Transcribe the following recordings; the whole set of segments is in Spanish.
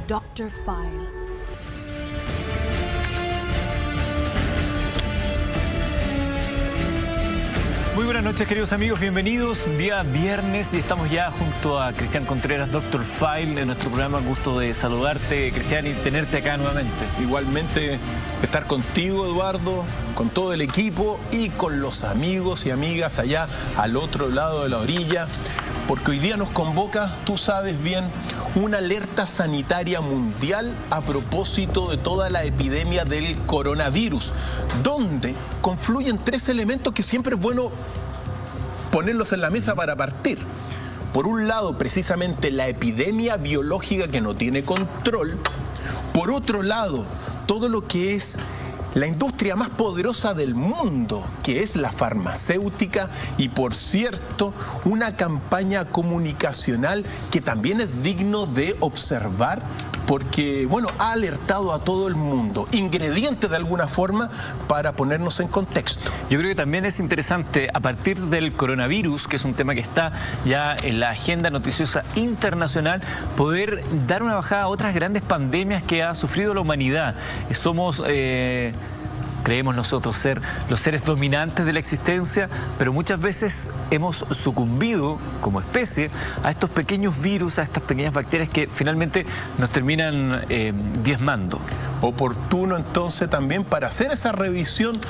Dr. File. Muy buenas noches, queridos amigos, bienvenidos. Día viernes y estamos ya junto a Cristian Contreras, Dr. File, en nuestro programa. Gusto de saludarte, Cristian, y tenerte acá nuevamente. Igualmente estar contigo, Eduardo, con todo el equipo y con los amigos y amigas allá al otro lado de la orilla, porque hoy día nos convoca, tú sabes bien, una alerta sanitaria mundial a propósito de toda la epidemia del coronavirus, donde confluyen tres elementos que siempre es bueno ponerlos en la mesa para partir. Por un lado, precisamente la epidemia biológica que no tiene control. Por otro lado, todo lo que es la industria más poderosa del mundo, que es la farmacéutica, y por cierto, una campaña comunicacional que también es digno de observar porque, bueno, ha alertado a todo el mundo, ingredientes de alguna forma para ponernos en contexto. Yo creo que también es interesante, a partir del coronavirus, que es un tema que está ya en la agenda noticiosa internacional, poder dar una bajada a otras grandes pandemias que ha sufrido la humanidad. Somos... creemos nosotros ser los seres dominantes de la existencia, pero muchas veces hemos sucumbido como especie a estos pequeños virus, a estas pequeñas bacterias que finalmente nos terminan diezmando. Oportuno entonces también para hacer esa revisión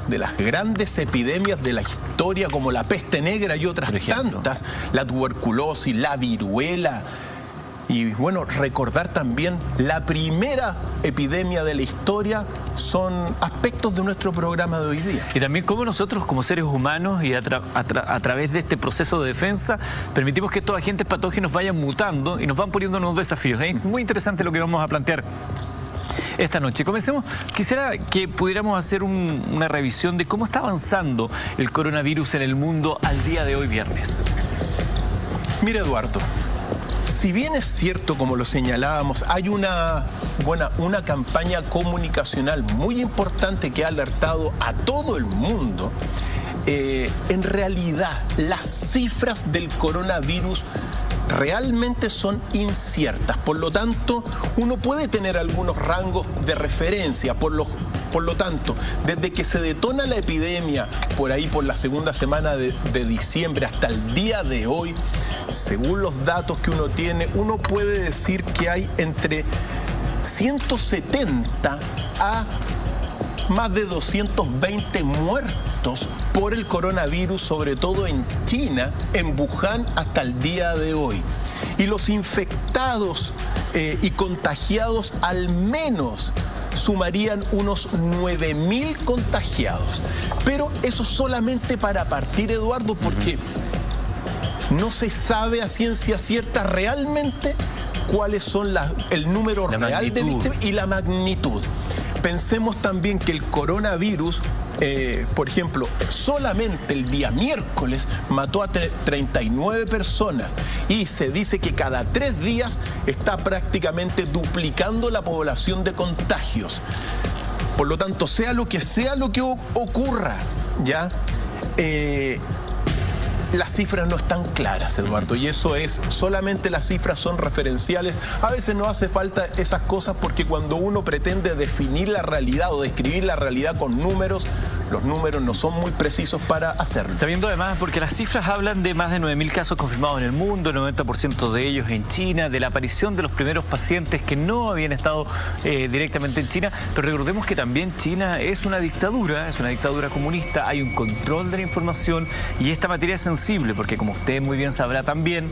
de las grandes epidemias de la historia, como la peste negra y otras tantas, la tuberculosis, la viruela. Y bueno, recordar también la primera epidemia de la historia son aspectos de nuestro programa de hoy día. Y también cómo nosotros como seres humanos y a través de este proceso de defensa permitimos que estos agentes patógenos vayan mutando y nos van poniendo nuevos desafíos. Es muy interesante lo que vamos a plantear esta noche. Comencemos. Quisiera que pudiéramos hacer una revisión de cómo está avanzando el coronavirus en el mundo al día de hoy viernes. Mira, Eduardo, si bien es cierto, como lo señalábamos, hay una campaña comunicacional muy importante que ha alertado a todo el mundo, en realidad las cifras del coronavirus realmente son inciertas. Por lo tanto, uno puede tener algunos rangos de referencia. Por lo tanto, desde que se detona la epidemia, por ahí por la segunda semana de diciembre hasta el día de hoy, según los datos que uno tiene, uno puede decir que hay entre 170 a más de 220 muertos por el coronavirus, sobre todo en China, en Wuhan, hasta el día de hoy. Y los infectados y contagiados al menos sumarían unos 9.000 contagiados. Pero eso solamente para partir, Eduardo, porque no se sabe a ciencia cierta realmente cuáles son el número real de víctimas y la magnitud. Pensemos también que el coronavirus, por ejemplo, solamente el día miércoles mató a 39 personas y se dice que cada 3 días está prácticamente duplicando la población de contagios. Por lo tanto, sea lo que ocurra, ¿ya? Las cifras no están claras, Eduardo, y eso es, solamente las cifras son referenciales. A veces no hace falta esas cosas porque cuando uno pretende definir la realidad o describir la realidad con números, los números no son muy precisos para hacerlo. Sabiendo además, porque las cifras hablan de más de 9.000 casos confirmados en el mundo, el 90% de ellos en China, de la aparición de los primeros pacientes que no habían estado directamente en China, pero recordemos que también China es una dictadura comunista, hay un control de la información y esta materia es sensible porque, como usted muy bien sabrá también,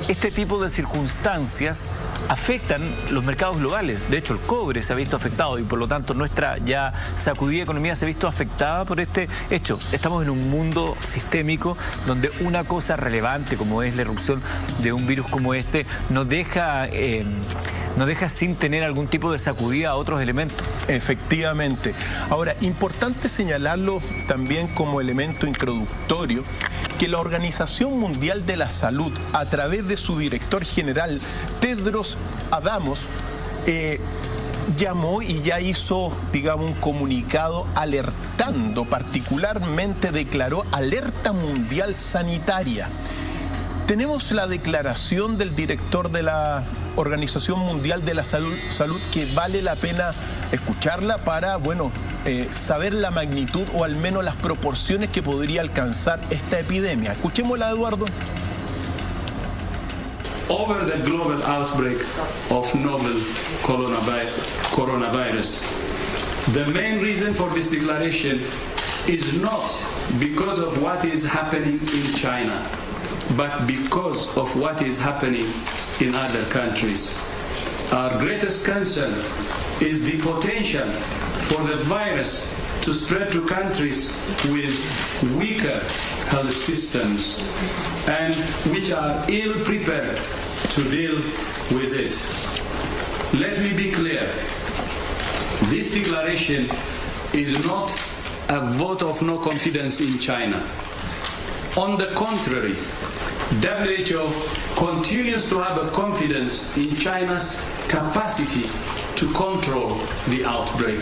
este tipo de circunstancias afectan los mercados globales. De hecho, el cobre se ha visto afectado y por lo tanto nuestra ya sacudida economía se ha visto afectada por este hecho. Estamos en un mundo sistémico donde una cosa relevante como es la irrupción de un virus como este nos deja sin tener algún tipo de sacudida a otros elementos. Efectivamente. Ahora, importante señalarlo también como elemento introductorio, que la Organización Mundial de la Salud, a través de su director general, Tedros Adhanom, llamó y ya hizo, digamos, un comunicado alertando, particularmente declaró alerta mundial sanitaria. Tenemos la declaración del director de la Organización Mundial de la Salud que vale la pena escucharla para, bueno, saber la magnitud o al menos las proporciones que podría alcanzar esta epidemia. Escuchémosla, Eduardo. Over the global outbreak of novel coronavirus, the main reason for this declaration is not because of what is happening in China, but because of what is happening in other countries. Our greatest concern is the potential for the virus to spread to countries with weaker health systems and which are ill prepared to deal with it. Let me be clear. This declaration is not a vote of no confidence in China. On the contrary, WHO continues to have a confidence in China's capacity to control the outbreak.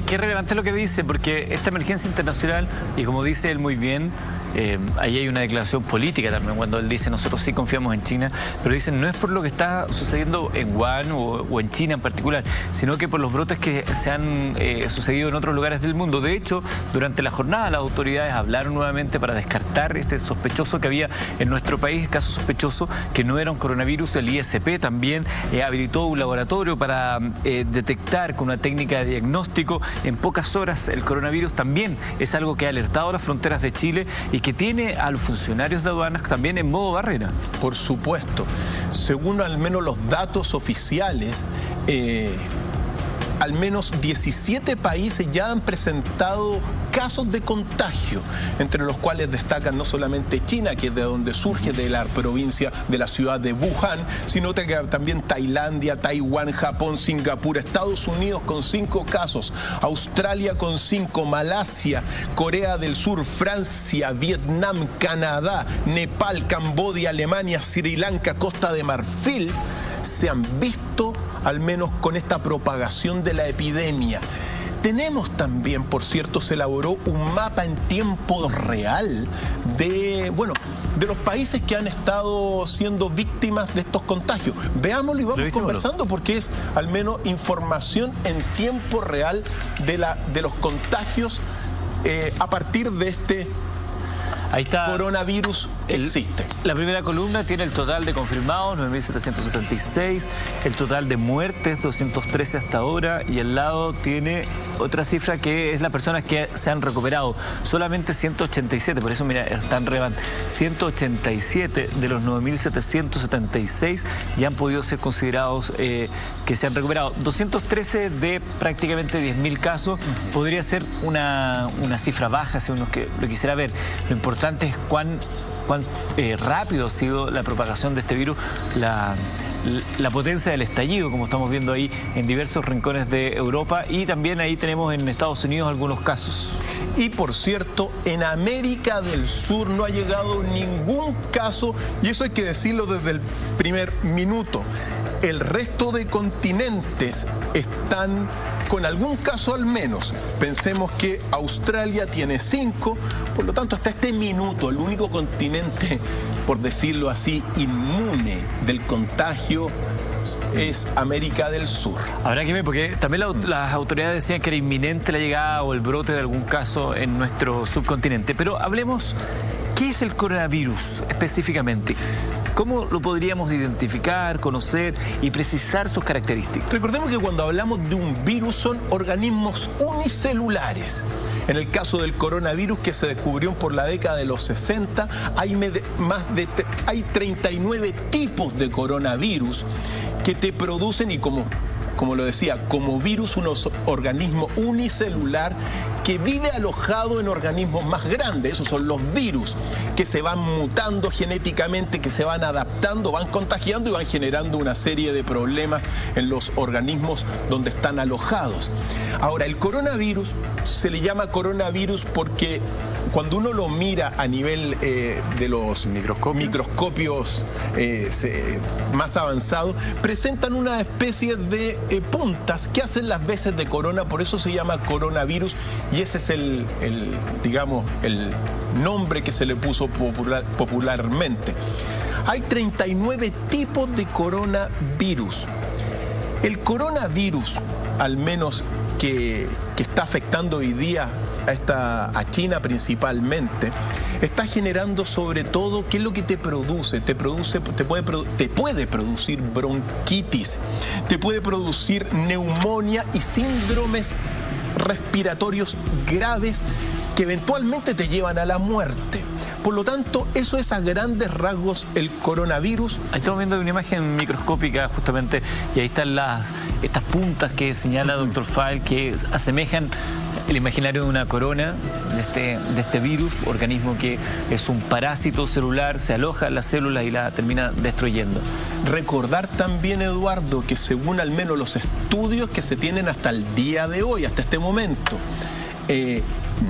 Qué relevante es lo que dice, porque esta emergencia internacional, y como dice él muy bien, ahí hay una declaración política también cuando él dice nosotros sí confiamos en China, pero dicen no es por lo que está sucediendo en Wuhan o en China en particular, sino que por los brotes que se han sucedido en otros lugares del mundo. De hecho, durante la jornada las autoridades hablaron nuevamente para descartar este sospechoso que había en nuestro país, caso sospechoso que no era un coronavirus. El ISP también habilitó un laboratorio para detectar con una técnica de diagnóstico en pocas horas el coronavirus. También es algo que ha alertado a las fronteras de Chile y que tiene a los funcionarios de aduanas también en modo barrera. Por supuesto. Según al menos los datos oficiales, al menos 17 países ya han presentado casos de contagio, entre los cuales destacan no solamente China, que es de donde surge, de la provincia, de la ciudad de Wuhan, sino que también Tailandia, Taiwán, Japón, Singapur, Estados Unidos con 5 casos, Australia con 5, Malasia, Corea del Sur, Francia, Vietnam, Canadá, Nepal, Camboya, Alemania, Sri Lanka, Costa de Marfil, se han visto al menos con esta propagación de la epidemia. Tenemos también, por cierto, se elaboró un mapa en tiempo real de los países que han estado siendo víctimas de estos contagios. Veámoslo y vamos conversando porque es al menos información en tiempo real de los contagios a partir de este Ahí está. Coronavirus existe. La primera columna tiene el total de confirmados, 9.776, el total de muertes, 213 hasta ahora, y al lado tiene otra cifra que es las personas que se han recuperado, solamente 187, por eso mira, están relevante, 187 de los 9.776 ya han podido ser considerados que se han recuperado. 213 de prácticamente 10.000 casos, podría ser una cifra baja si uno lo quisiera ver. Lo importante es cuán rápido ha sido la propagación de este virus, la potencia del estallido, como estamos viendo ahí en diversos rincones de Europa, y también ahí tenemos en Estados Unidos algunos casos. Y por cierto, en América del Sur no ha llegado ningún caso, y eso hay que decirlo desde el primer minuto. El resto de continentes están con algún caso al menos. Pensemos que Australia tiene 5, por lo tanto hasta este minuto el único continente, por decirlo así, inmune del contagio es América del Sur. Habrá que ver, porque también las autoridades decían que era inminente la llegada o el brote de algún caso en nuestro subcontinente. Pero hablemos, ¿qué es el coronavirus específicamente? ¿Cómo lo podríamos identificar, conocer y precisar sus características? Recordemos que cuando hablamos de un virus son organismos unicelulares. En el caso del coronavirus, que se descubrió por la década de los 60, hay 39 tipos de coronavirus que te producen, y como lo decía, como virus, un organismo unicelular que vive alojado en organismos más grandes. Esos son los virus, que se van mutando genéticamente, que se van adaptando, van contagiando y van generando una serie de problemas en los organismos donde están alojados. Ahora, el coronavirus se le llama coronavirus porque cuando uno lo mira a nivel de los microscopios más avanzados, presentan una especie de puntas que hacen las veces de corona, por eso se llama coronavirus, y ese es digamos, el nombre que se le puso popularmente. Hay 39 tipos de coronavirus. El coronavirus, al menos que está afectando hoy día a China principalmente, está generando sobre todo, ¿qué es lo que te produce? Te puede producir bronquitis, te puede producir neumonía y síndromes respiratorios graves que eventualmente te llevan a la muerte. Por lo tanto, eso es a grandes rasgos el coronavirus. Ahí estamos viendo una imagen microscópica justamente, y ahí están estas puntas que señala Dr. File, que asemejan el imaginario de una corona de este virus, organismo que es un parásito celular, se aloja en las células y la termina destruyendo. Recordar también, Eduardo, que según al menos los estudios que se tienen hasta el día de hoy, hasta este momento,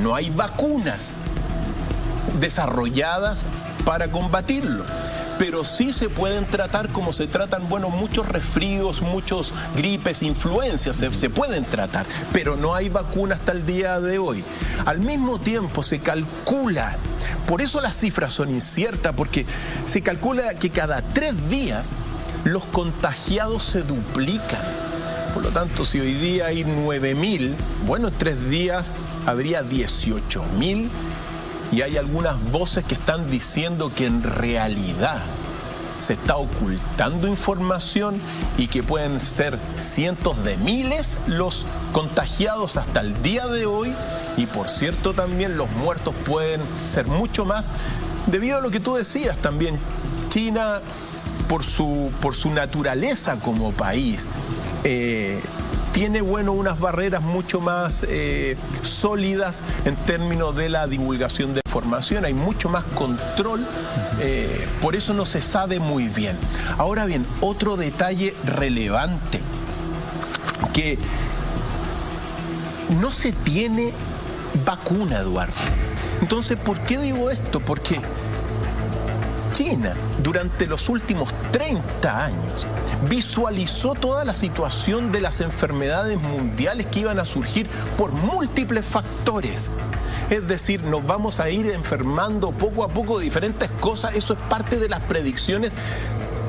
no hay vacunas desarrolladas para combatirlo, pero sí se pueden tratar como se tratan, bueno, muchos resfríos, muchos gripes, influencias, se pueden tratar, pero no hay vacuna hasta el día de hoy. Al mismo tiempo se calcula, por eso las cifras son inciertas, porque se calcula que cada 3 días los contagiados se duplican. Por lo tanto, si hoy día hay 9.000, bueno, en 3 días habría 18.000. Y hay algunas voces que están diciendo que en realidad se está ocultando información y que pueden ser cientos de miles los contagiados hasta el día de hoy. Y por cierto, también los muertos pueden ser mucho más, debido a lo que tú decías también. China, por su naturaleza como país, tiene, bueno, unas barreras mucho más sólidas en términos de la divulgación de información, hay mucho más control, por eso no se sabe muy bien. Ahora bien, otro detalle relevante, que no se tiene vacuna, Eduardo. Entonces, ¿por qué digo esto? Porque China, durante los últimos 30 años, visualizó toda la situación de las enfermedades mundiales que iban a surgir por múltiples factores. Es decir, nos vamos a ir enfermando poco a poco de diferentes cosas. Eso es parte de las predicciones,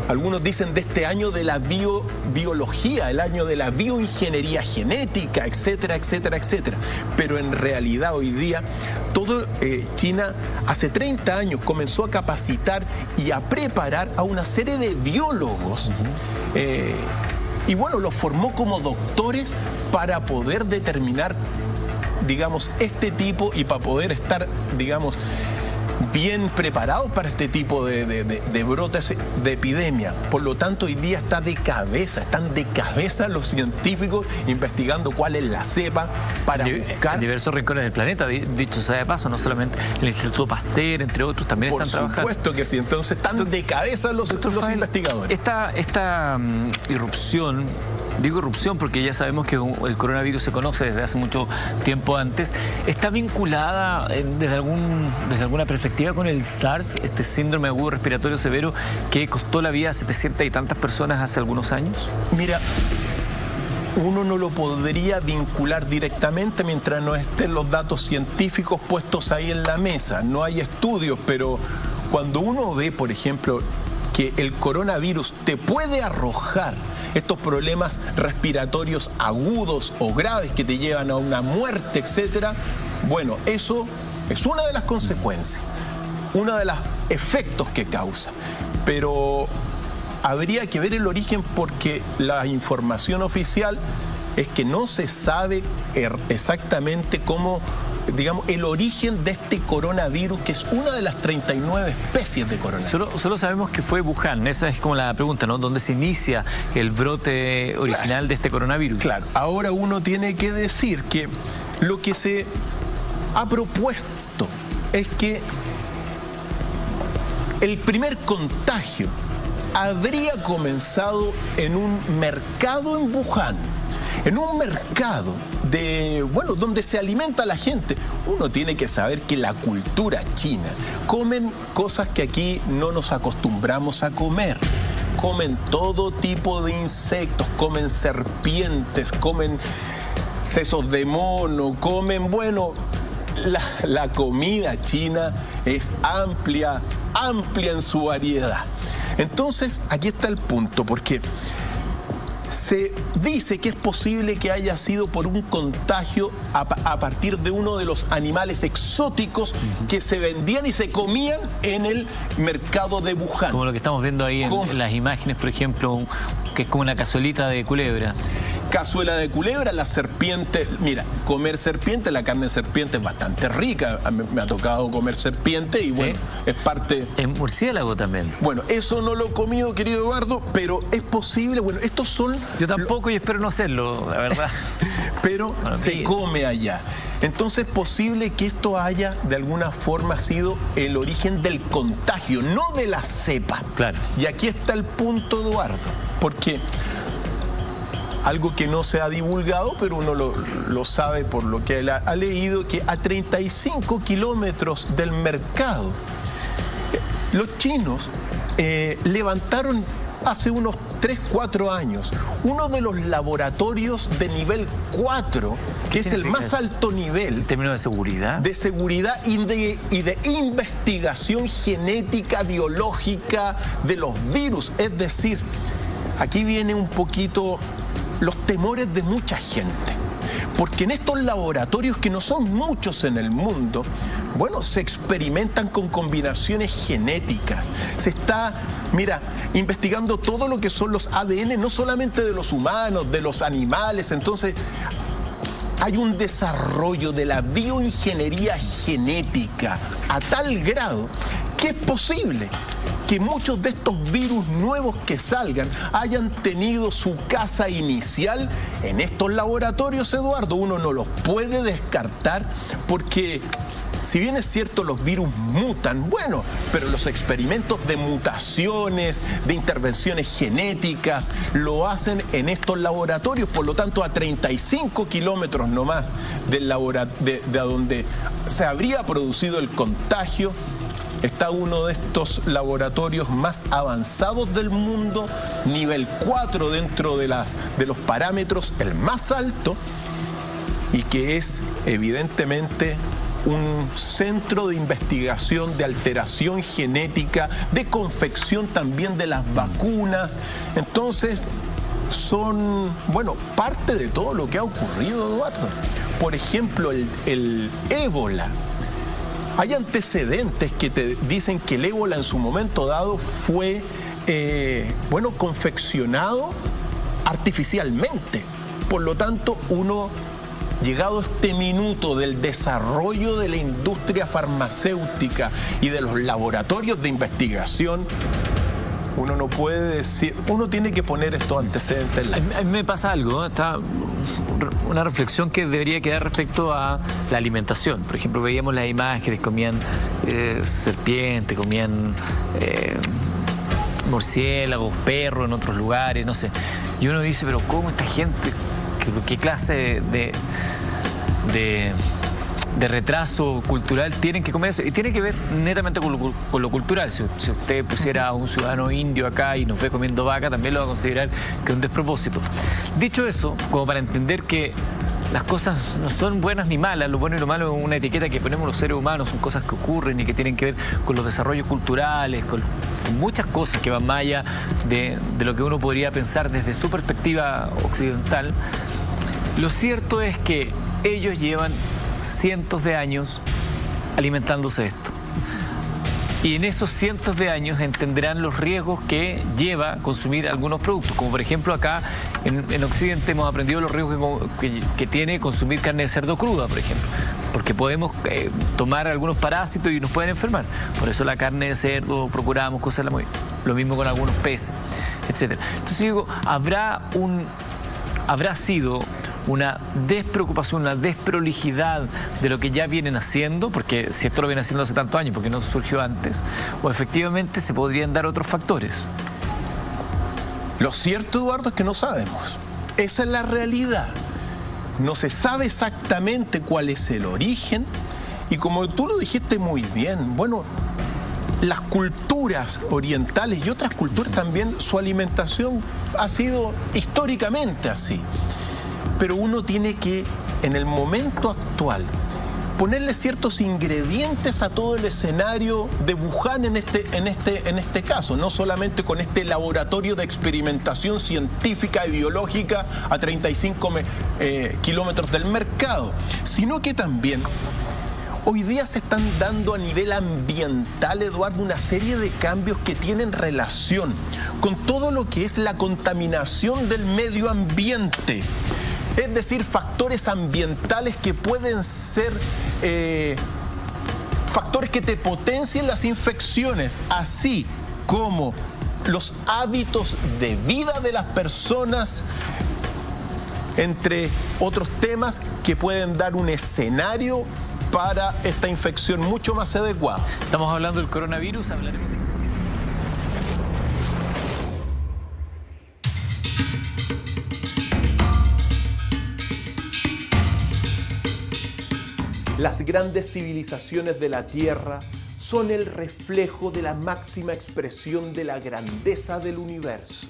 algunos dicen, de este año de la biología, el año de la bioingeniería genética, etcétera, etcétera, etcétera. Pero en realidad hoy día, China hace 30 años comenzó a capacitar y a preparar a una serie de biólogos. Y bueno, los formó como doctores para poder determinar, digamos, este tipo, y para poder estar, digamos, bien preparados para este tipo de brotes de epidemia. Por lo tanto, hoy día están de cabeza los científicos investigando cuál es la cepa para buscar. En diversos rincones del planeta, dicho sea de paso, no solamente el Instituto Pasteur, entre otros, también están trabajando. Por supuesto que sí, entonces están de cabeza los investigadores. Esta irrupción, digo irrupción porque ya sabemos que el coronavirus se conoce desde hace mucho tiempo antes, ¿está vinculada desde alguna perspectiva con el SARS, este síndrome agudo respiratorio severo que costó la vida a 700 y tantas personas hace algunos años? Mira, uno no lo podría vincular directamente mientras no estén los datos científicos puestos ahí en la mesa. No hay estudios, pero cuando uno ve, por ejemplo, que el coronavirus te puede arrojar estos problemas respiratorios agudos o graves que te llevan a una muerte, etcétera, bueno, eso es una de las consecuencias, uno de los efectos que causa. Pero habría que ver el origen, porque la información oficial es que no se sabe exactamente cómo, digamos, el origen de este coronavirus, que es una de las 39 especies de coronavirus. Solo sabemos que fue Wuhan, esa es como la pregunta, ¿no? ¿Dónde se inicia el brote original de este coronavirus? Claro, ahora uno tiene que decir que lo que se ha propuesto es que el primer contagio habría comenzado en un mercado en Wuhan, en un mercado bueno, donde se alimenta la gente. Uno tiene que saber que la cultura china comen cosas que aquí no nos acostumbramos a comer. Comen todo tipo de insectos, comen serpientes, comen sesos de mono, comen, bueno, la comida china es amplia en su variedad. Entonces, aquí está el punto, porque se dice que es posible que haya sido por un contagio a partir de uno de los animales exóticos que se vendían y se comían en el mercado de Wuhan. Como lo que estamos viendo ahí en las imágenes, por ejemplo, que es como una cazuelita de culebra. Cazuela de culebra, la serpiente. Mira, comer serpiente, la carne de serpiente es bastante rica. Me ha tocado comer serpiente y ¿sí? Bueno, es parte... En murciélago también. Bueno, eso no lo he comido, querido Eduardo, pero es posible. Bueno, estos son... Yo tampoco y espero no hacerlo, la verdad. Pero bueno, se come allá. Entonces es posible que esto haya de alguna forma sido el origen del contagio, no de la cepa. Claro. Y aquí está el punto, Eduardo, porque... algo que no se ha divulgado, pero uno lo sabe por lo que él ha leído, que a 35 kilómetros del mercado, los chinos levantaron hace unos 3-4 años uno de los laboratorios de nivel 4, que es el más alto nivel. ¿En términos de seguridad? De seguridad y de investigación genética, biológica de los virus. Es decir, aquí viene un poquito... los temores de mucha gente, porque en estos laboratorios, que no son muchos en el mundo, bueno, se experimentan con combinaciones genéticas, se está, mira, investigando todo lo que son los ADN, no solamente de los humanos, de los animales. Entonces hay un desarrollo de la bioingeniería genética a tal grado que es posible que muchos de estos virus nuevos que salgan hayan tenido su casa inicial en estos laboratorios, Eduardo. Uno no los puede descartar porque, si bien es cierto, los virus mutan, bueno, pero los experimentos de mutaciones, de intervenciones genéticas, lo hacen en estos laboratorios. Por lo tanto, a 35 kilómetros nomás de donde se habría producido el contagio, está uno de estos laboratorios más avanzados del mundo, nivel 4 dentro de los parámetros, el más alto, y que es evidentemente un centro de investigación de alteración genética, de confección también de las vacunas. Entonces, son, bueno, parte de todo lo que ha ocurrido, Eduardo. Por ejemplo, el ébola. Hay antecedentes que te dicen que el ébola en su momento dado fue, bueno, confeccionado artificialmente. Por lo tanto, llegado este minuto del desarrollo de la industria farmacéutica y de los laboratorios de investigación, uno no puede decir, uno tiene que poner estos antecedentes en la mesa. A mí me pasa algo, está una reflexión que debería quedar respecto a la alimentación. Por ejemplo, veíamos las imágenes, comían serpientes, comían murciélagos, perros en otros lugares, no sé. Y uno dice, pero ¿cómo esta gente, qué clase de retraso cultural tienen que comer eso? Y tiene que ver netamente con lo cultural. Si usted pusiera a un ciudadano indio acá y nos ve comiendo vaca, también lo va a considerar que es un despropósito. Dicho eso, como para entender que las cosas no son buenas ni malas, lo bueno y lo malo es una etiqueta que ponemos los seres humanos, son cosas que ocurren y que tienen que ver con los desarrollos culturales, con muchas cosas que van más allá de lo que uno podría pensar desde su perspectiva occidental. Lo cierto es que ellos llevan cientos de años alimentándose de esto. Y en esos cientos de años entenderán los riesgos que lleva consumir algunos productos. Como por ejemplo acá en Occidente hemos aprendido los riesgos que tiene consumir carne de cerdo cruda, por ejemplo. Porque podemos tomar algunos parásitos y nos pueden enfermar. Por eso la carne de cerdo procuramos cocerla muy bien. Lo mismo con algunos peces, etc. Entonces digo, habrá sido una despreocupación, una desprolijidad de lo que ya vienen haciendo, porque si esto lo viene haciendo hace tantos años, porque no surgió antes, o efectivamente se podrían dar otros factores. Lo cierto, Eduardo, es que no sabemos. Esa es la realidad. no se sabe exactamente cuál es el origen. Y como tú lo dijiste muy bien, bueno, las culturas orientales y otras culturas también, su alimentación ha sido históricamente así. Pero uno tiene que, en el momento actual, ponerle ciertos ingredientes a todo el escenario de Wuhan en este caso, no solamente con este laboratorio de experimentación científica y biológica a 35 kilómetros del mercado, sino que también hoy día se están dando a nivel ambiental, Eduardo, una serie de cambios que tienen relación con todo lo que es la contaminación del medio ambiente. Es decir, factores ambientales que pueden ser factores que te potencien las infecciones, así como los hábitos de vida de las personas, entre otros temas que pueden dar un escenario para esta infección mucho más adecuado. Estamos hablando del coronavirus, hablaremos de... Las grandes civilizaciones de la Tierra son el reflejo de la máxima expresión de la grandeza del universo.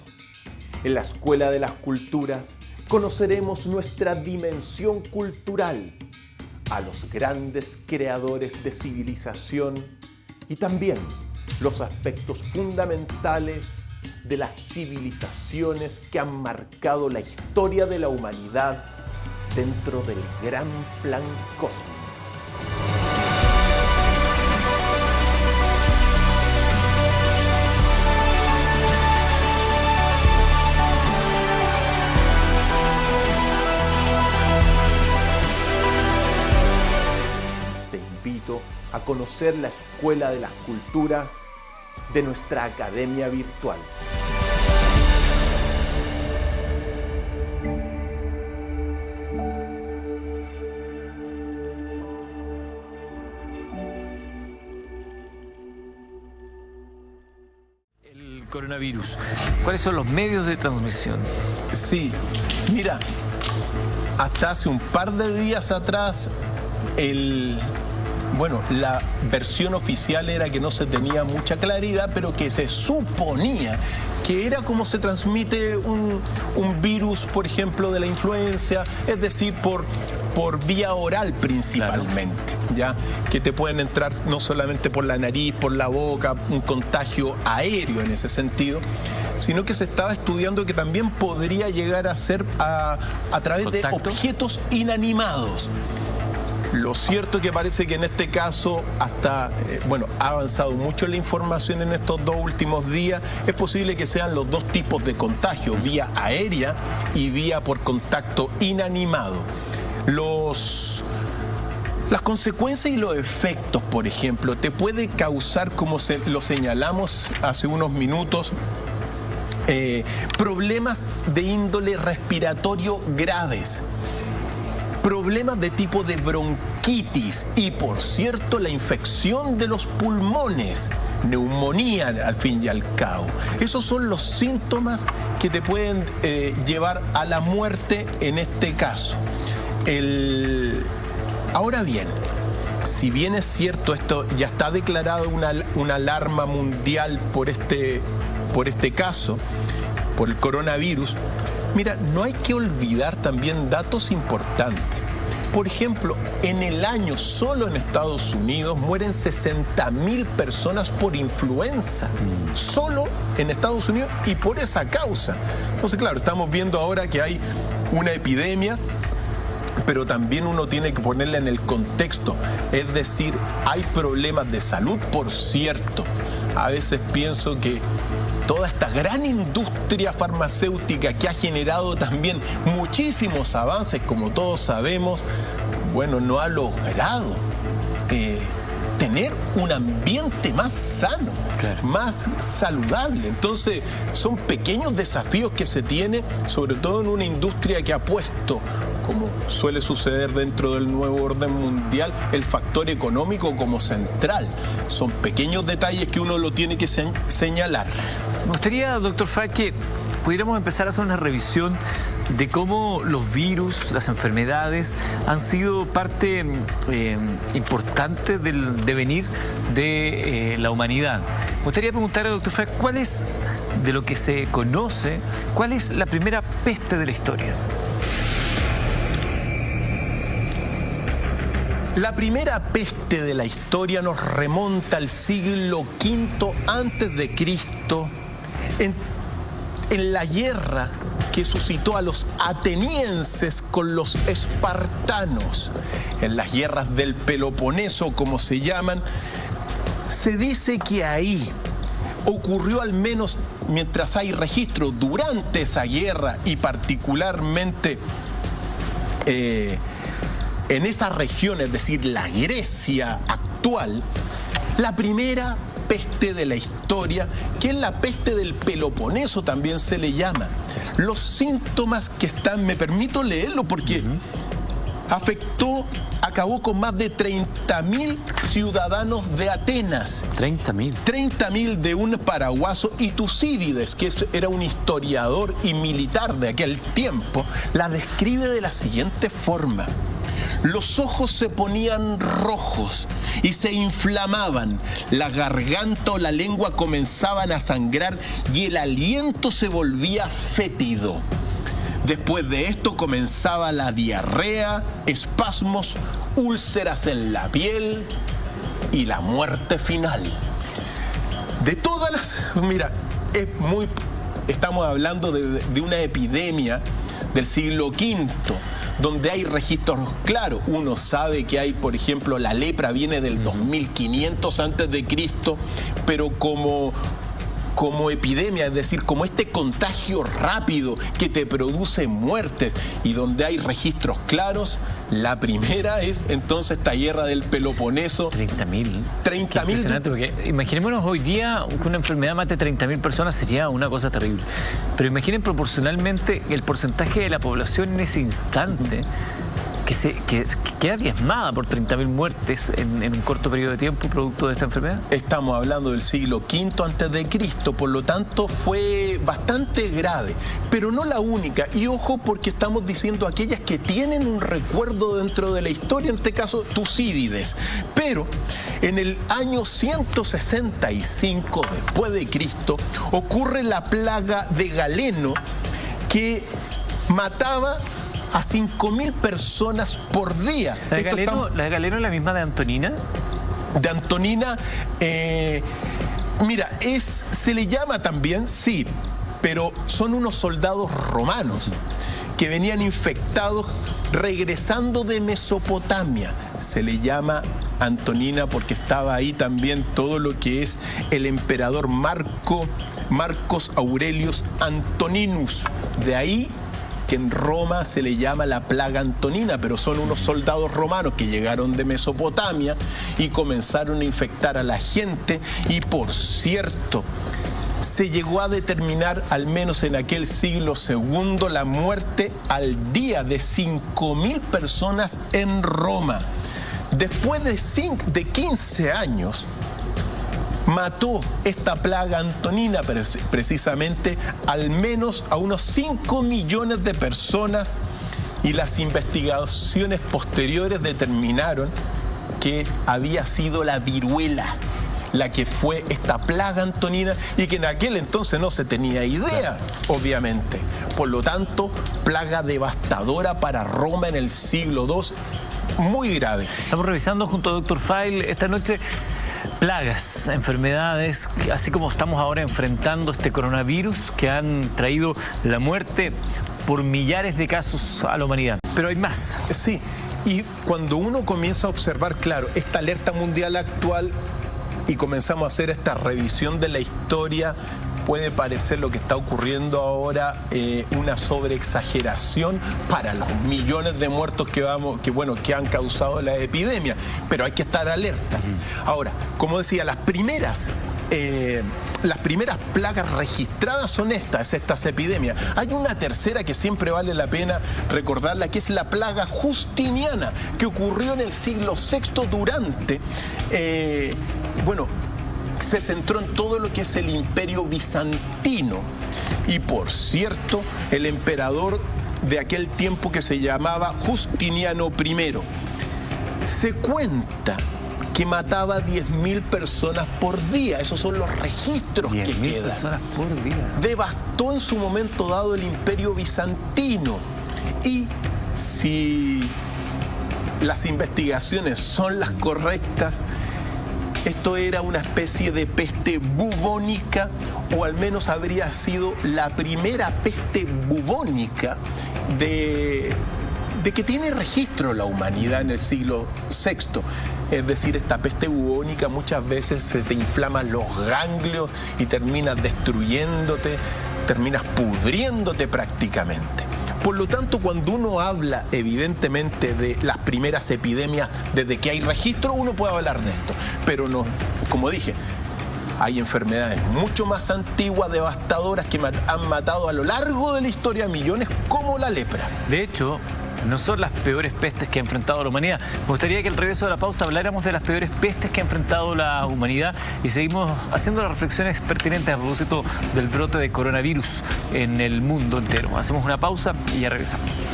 En la Escuela de las Culturas conoceremos nuestra dimensión cultural, a los grandes creadores de civilización y también los aspectos fundamentales de las civilizaciones que han marcado la historia de la humanidad dentro del gran plan cósmico. A conocer la Escuela de las Culturas de nuestra Academia Virtual. El coronavirus, ¿cuáles son los medios de transmisión? Sí, mira, hasta hace un par de días atrás la versión oficial era que no se tenía mucha claridad, pero que se suponía que era como se transmite un virus, por ejemplo, de la influenza, es decir, por vía oral principalmente, claro. ¿Ya? Que te pueden entrar no solamente por la nariz, por la boca, un contagio aéreo en ese sentido, sino que se estaba estudiando que también podría llegar a ser a través ¿contacto? De objetos inanimados. Lo cierto es que parece que en este caso ha avanzado mucho la información en estos 2 últimos días. Es posible que sean los 2 tipos de contagio, vía aérea y vía por contacto inanimado. Las consecuencias y los efectos, por ejemplo, te puede causar, como lo señalamos hace unos minutos, problemas de índole respiratorio graves. Problemas de tipo de bronquitis y, por cierto, la infección de los pulmones, neumonía al fin y al cabo. Esos son los síntomas que te pueden llevar a la muerte en este caso. Ahora bien, si bien es cierto, esto ya está declarado una alarma mundial por este caso, por el coronavirus, mira, no hay que olvidar también datos importantes. Por ejemplo, en el año solo en Estados Unidos mueren 60.000 personas por influenza. Solo en Estados Unidos y por esa causa. Entonces, claro, estamos viendo ahora que hay una epidemia, pero también uno tiene que ponerla en el contexto. Es decir, hay problemas de salud, por cierto. A veces pienso que toda esta gran industria farmacéutica que ha generado también muchísimos avances, como todos sabemos, no ha logrado tener un ambiente más sano, claro, más saludable. Entonces, son pequeños desafíos que se tienen, sobre todo en una industria que ha puesto, como suele suceder dentro del nuevo orden mundial, el factor económico como central. Son pequeños detalles que uno lo tiene que señalar. Me gustaría, doctor Falk, que pudiéramos empezar a hacer una revisión de cómo los virus, las enfermedades, han sido parte importante del devenir de la humanidad. Me gustaría preguntarle, doctor Frey, ¿cuál es, de lo que se conoce, cuál es la primera peste de la historia? La primera peste de la historia nos remonta al siglo V antes de Cristo, en la guerra que suscitó a los atenienses con los espartanos. En las guerras del Peloponeso, como se llaman, se dice que ahí ocurrió, al menos mientras hay registro durante esa guerra y particularmente en esa región, es decir, la Grecia actual, la primera peste de la historia, que es la peste del Peloponeso, también se le llama. Los síntomas que están, me permito leerlo porque acabó con más de 30.000 ciudadanos de Atenas. 30.000. 30.000 de un paraguaso, y Tucídides, que era un historiador y militar de aquel tiempo, la describe de la siguiente forma. Los ojos se ponían rojos y se inflamaban, la garganta o la lengua comenzaban a sangrar y el aliento se volvía fétido. Después de esto comenzaba la diarrea, espasmos, úlceras en la piel y la muerte final. De todas las... Mira, estamos hablando de una epidemia del siglo V, donde hay registros claros. Uno sabe que hay, por ejemplo, la lepra viene del 2500 antes de Cristo, pero como epidemia, es decir, como este contagio rápido que te produce muertes, y donde hay registros claros, la primera es entonces esta guerra del Peloponeso. 30.000. 30.000. Impresionante, porque imaginémonos hoy día que una enfermedad mate 30.000 personas, sería una cosa terrible. Pero imaginen proporcionalmente el porcentaje de la población en ese instante que queda diezmada por 30.000 muertes en un corto periodo de tiempo producto de esta enfermedad. Estamos hablando del siglo V antes de Cristo, por lo tanto fue bastante grave, pero no la única. Y ojo, porque estamos diciendo aquellas que tienen un recuerdo dentro de la historia, en este caso Tucídides. Pero en el año 165 después de Cristo ocurre la plaga de Galeno, que mataba a 5.000 personas por día. ¿La de Galeno es la misma de Antonina? De Antonina, mira, se le llama también, sí, pero son unos soldados romanos que venían infectados regresando de Mesopotamia. Se le llama Antonina porque estaba ahí también todo lo que es el emperador Marcos Aurelius Antoninus. De ahí que en Roma se le llama la plaga antonina, pero son unos soldados romanos que llegaron de Mesopotamia y comenzaron a infectar a la gente. Y por cierto, se llegó a determinar, al menos en aquel siglo II, la muerte al día de 5.000 personas en Roma. Después de 15 años, mató esta plaga antonina precisamente al menos a unos 5 millones de personas, y las investigaciones posteriores determinaron que había sido la viruela la que fue esta plaga antonina, y que en aquel entonces no se tenía idea, obviamente. Por lo tanto, plaga devastadora para Roma en el siglo II, muy grave. Estamos revisando junto a Dr. File esta noche plagas, enfermedades, así como estamos ahora enfrentando este coronavirus, que han traído la muerte por millares de casos a la humanidad. Pero hay más. Sí, y cuando uno comienza a observar, claro, esta alerta mundial actual, y comenzamos a hacer esta revisión de la historia, puede parecer lo que está ocurriendo ahora una sobreexageración para los millones de muertos que han causado la epidemia, pero hay que estar alerta. Ahora, como decía, las primeras plagas registradas son estas epidemias. Hay una tercera que siempre vale la pena recordarla, que es la plaga justiniana, que ocurrió en el siglo VI durante, se centró en todo lo que es el Imperio Bizantino. Y por cierto, el emperador de aquel tiempo que se llamaba Justiniano I. Se cuenta que mataba 10.000 personas por día. Esos son los registros que 10.000 quedan. personas por día. Devastó en su momento dado el Imperio Bizantino. Y si las investigaciones son las correctas, esto era una especie de peste bubónica, o al menos habría sido la primera peste bubónica de que tiene registro la humanidad en el siglo VI. Es decir, esta peste bubónica muchas veces se te inflaman los ganglios y terminas destruyéndote, terminas pudriéndote prácticamente. Por lo tanto, cuando uno habla evidentemente de las primeras epidemias desde que hay registro, uno puede hablar de esto. Pero no, como dije, hay enfermedades mucho más antiguas, devastadoras, que han matado a lo largo de la historia a millones, como la lepra. De hecho, no son las peores pestes que ha enfrentado la humanidad. Me gustaría que al regreso de la pausa habláramos de las peores pestes que ha enfrentado la humanidad y seguimos haciendo las reflexiones pertinentes a propósito del brote de coronavirus en el mundo entero. Hacemos una pausa y ya regresamos.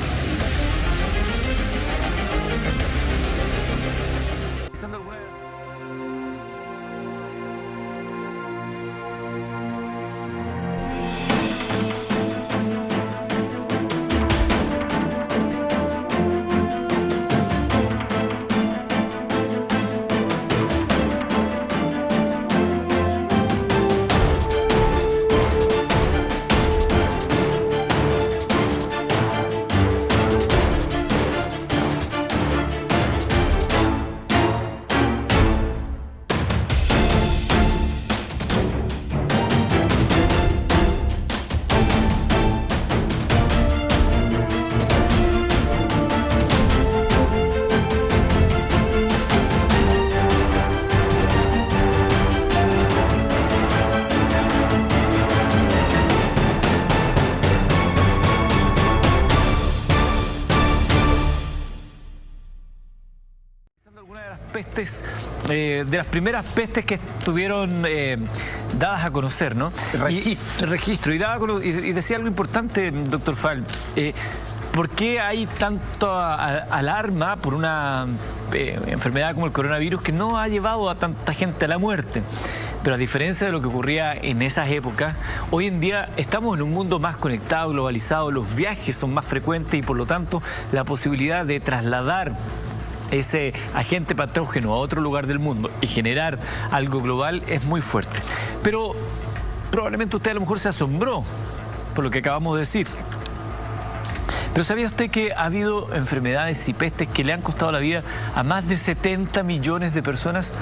De las primeras pestes que estuvieron dadas a conocer, ¿no? Registro. Y decía algo importante, doctor Fall. ¿Por qué hay tanta alarma por una enfermedad como el coronavirus que no ha llevado a tanta gente a la muerte? Pero a diferencia de lo que ocurría en esas épocas, hoy en día estamos en un mundo más conectado, globalizado, los viajes son más frecuentes y por lo tanto la posibilidad de trasladar ese agente patógeno a otro lugar del mundo y generar algo global es muy fuerte. Pero probablemente usted a lo mejor se asombró por lo que acabamos de decir. Pero ¿sabía usted que ha habido enfermedades y pestes que le han costado la vida a más de 70 millones de personas?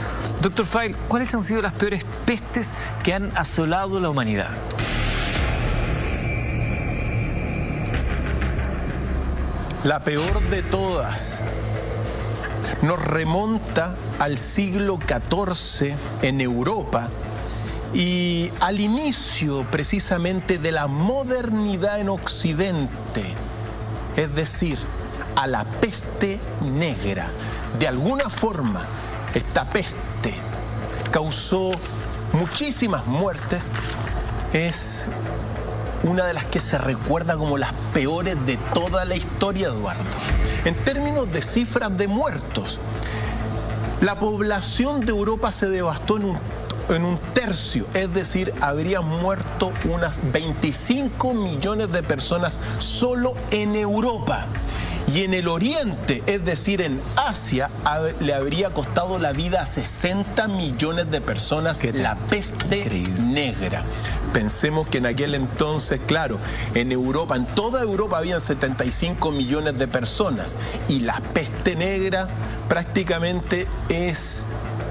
Doctor Fall, ¿cuáles han sido las peores pestes que han asolado la humanidad? La peor de todas nos remonta al siglo XIV en Europa y al inicio precisamente de la modernidad en Occidente, es decir, a la peste negra. De alguna forma, esta peste causó muchísimas muertes, es una de las que se recuerda como las peores de toda la historia, Eduardo. En términos de cifras de muertos, la población de Europa se devastó en un tercio, es decir, habrían muerto unas 25 millones de personas solo en Europa. Y en el Oriente, es decir, en Asia, le habría costado la vida a 60 millones de personas la peste negra. Pensemos que en aquel entonces, claro, en Europa, en toda Europa habían 75 millones de personas. Y la peste negra prácticamente es,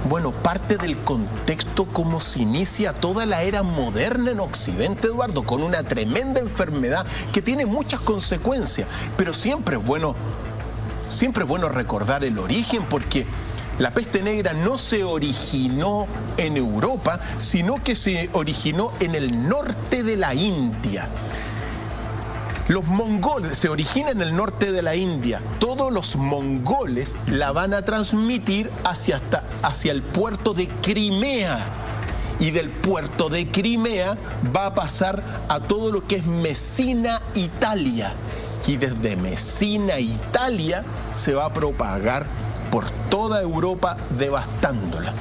bueno, parte del contexto como se inicia toda la era moderna en Occidente, Eduardo, con una tremenda enfermedad que tiene muchas consecuencias. Pero siempre es bueno recordar el origen, porque la peste negra no se originó en Europa, sino que se originó en el norte de la India. Los mongoles se originan en el norte de la India. Todos los mongoles la van a transmitir hacia el puerto de Crimea. y del puerto de Crimea va a pasar a todo lo que es Messina, Italia. Y desde Messina, Italia, se va a propagar por toda Europa devastándola.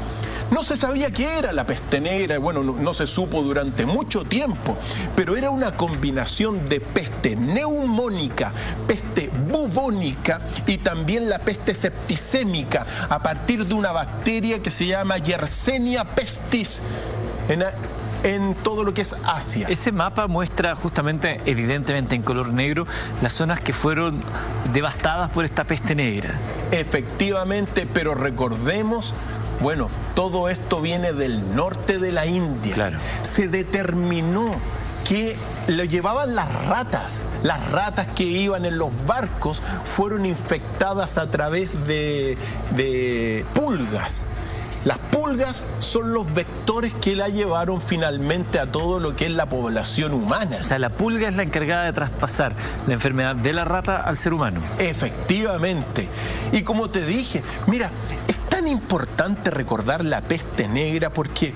No se sabía qué era la peste negra, bueno, no se supo durante mucho tiempo, pero era una combinación de peste neumónica, peste bubónica y también la peste septicémica a partir de una bacteria que se llama Yersinia pestis en todo lo que es Asia. Ese mapa muestra justamente, evidentemente en color negro, las zonas que fueron devastadas por esta peste negra. Efectivamente, pero recordemos, bueno, todo esto viene del norte de la India. Claro. Se determinó que lo llevaban las ratas. Las ratas que iban en los barcos fueron infectadas a través de pulgas. Las pulgas son los vectores que la llevaron finalmente a todo lo que es la población humana. O sea, la pulga es la encargada de traspasar la enfermedad de la rata al ser humano. Efectivamente. Y como te dije, mira, es tan importante recordar la peste negra porque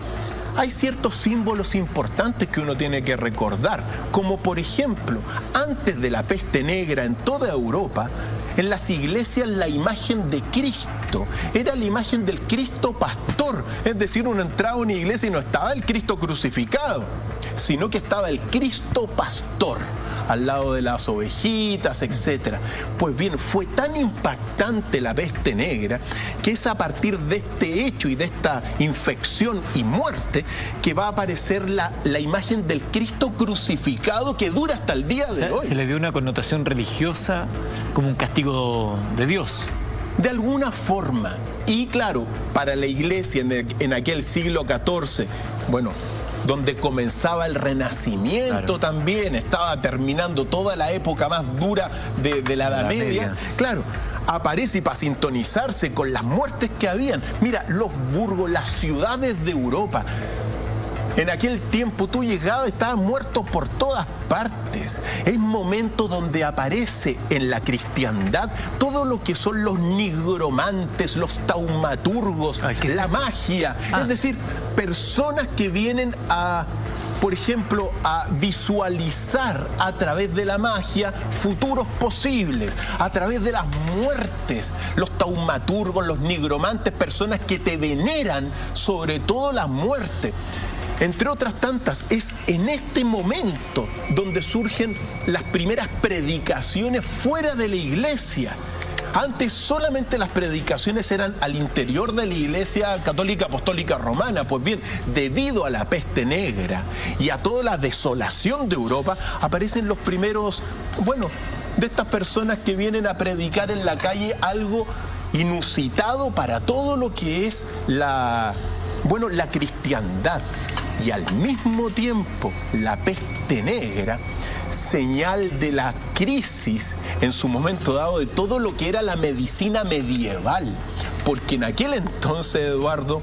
hay ciertos símbolos importantes que uno tiene que recordar, como por ejemplo, antes de la peste negra en toda Europa, en las iglesias la imagen de Cristo era la imagen del Cristo pastor, es decir, uno entraba a una iglesia y no estaba el Cristo crucificado, sino que estaba el Cristo pastor al lado de las ovejitas, etc. Pues bien, fue tan impactante la peste negra que es a partir de este hecho y de esta infección y muerte que va a aparecer la imagen del Cristo crucificado que dura hasta el día de hoy. Se le dio una connotación religiosa como un castigo de Dios. De alguna forma. Y claro, para la iglesia en aquel siglo XIV, bueno, donde comenzaba el Renacimiento, claro, también, estaba terminando toda la época más dura de la Edad Media. Claro, aparece para sintonizarse con las muertes que habían. Mira, los burgos, las ciudades de Europa. En aquel tiempo tú llegabas, estaban muertos por todas partes. Es momento donde aparece en la cristiandad todo lo que son los nigromantes, los taumaturgos, la magia. Es decir, personas que vienen a, por ejemplo, a visualizar a través de la magia futuros posibles, a través de las muertes. Los taumaturgos, los nigromantes, personas que te veneran sobre todo la muerte. Entre otras tantas, es en este momento donde surgen las primeras predicaciones fuera de la iglesia. Antes solamente las predicaciones eran al interior de la Iglesia Católica Apostólica Romana. Pues bien, debido a la peste negra y a toda la desolación de Europa, aparecen los primeros, bueno, de estas personas que vienen a predicar en la calle algo inusitado para todo lo que es la cristiandad. Y al mismo tiempo, la peste negra, señal de la crisis en su momento dado de todo lo que era la medicina medieval. Porque en aquel entonces, Eduardo,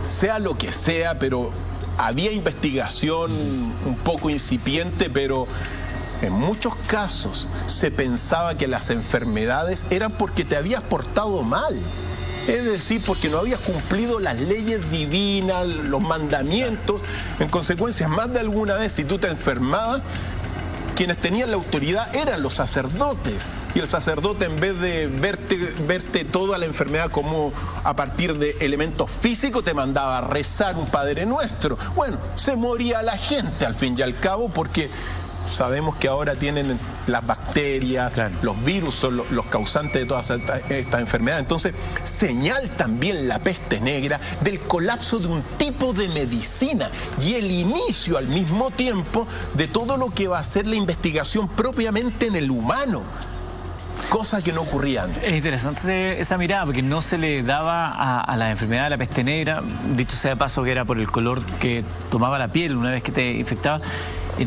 sea lo que sea, pero había investigación un poco incipiente, pero en muchos casos se pensaba que las enfermedades eran porque te habías portado mal. Es decir, porque no habías cumplido las leyes divinas, los mandamientos. En consecuencia, más de alguna vez, si tú te enfermabas, quienes tenían la autoridad eran los sacerdotes. Y el sacerdote, en vez de verte toda la enfermedad como a partir de elementos físicos, te mandaba a rezar un Padre Nuestro. Bueno, se moría la gente al fin y al cabo porque sabemos que ahora tienen las bacterias, claro, los virus son los causantes de todas estas enfermedades. Entonces, señal también la peste negra del colapso de un tipo de medicina y el inicio al mismo tiempo de todo lo que va a ser la investigación propiamente en el humano. Cosa que no ocurría antes. Es interesante esa mirada, porque no se le daba a la enfermedad de la peste negra, dicho sea de paso que era por el color que tomaba la piel una vez que te infectaba,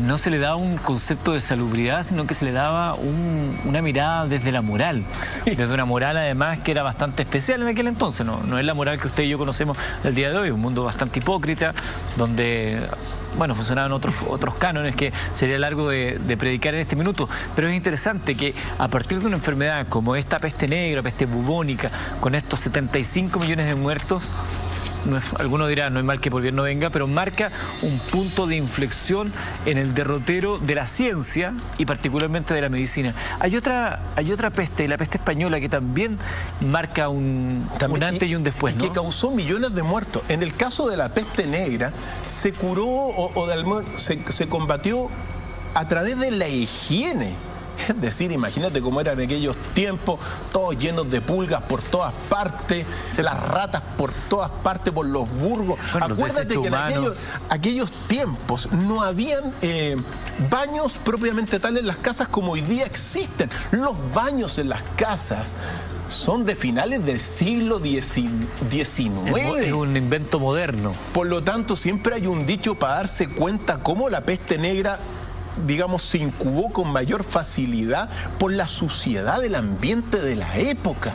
no se le daba un concepto de salubridad, sino que se le daba una mirada desde la moral. Sí. Desde una moral además que era bastante especial en aquel entonces, no es la moral que usted y yo conocemos el día de hoy, un mundo bastante hipócrita, donde bueno, funcionaban otros cánones que sería largo de predicar en este minuto, pero es interesante que a partir de una enfermedad como esta peste negra, peste bubónica, con estos 75 millones de muertos, algunos dirán, no hay mal que por bien no venga, pero marca un punto de inflexión en el derrotero de la ciencia y particularmente de la medicina. Hay otra peste, la peste española, que también marca un antes y un después, ¿no? Que causó millones de muertos. En el caso de la peste negra, se curó se combatió a través de la higiene. Es decir, imagínate cómo eran aquellos tiempos, todos llenos de pulgas por todas partes, las ratas por todas partes, por los burgos. Bueno, acuérdate que en aquellos tiempos no habían baños propiamente tal en las casas como hoy día existen. Los baños en las casas son de finales del siglo XIX. Es un invento moderno. Por lo tanto, siempre hay un dicho para darse cuenta cómo la peste negra, digamos, se incubó con mayor facilidad por la suciedad del ambiente de la época.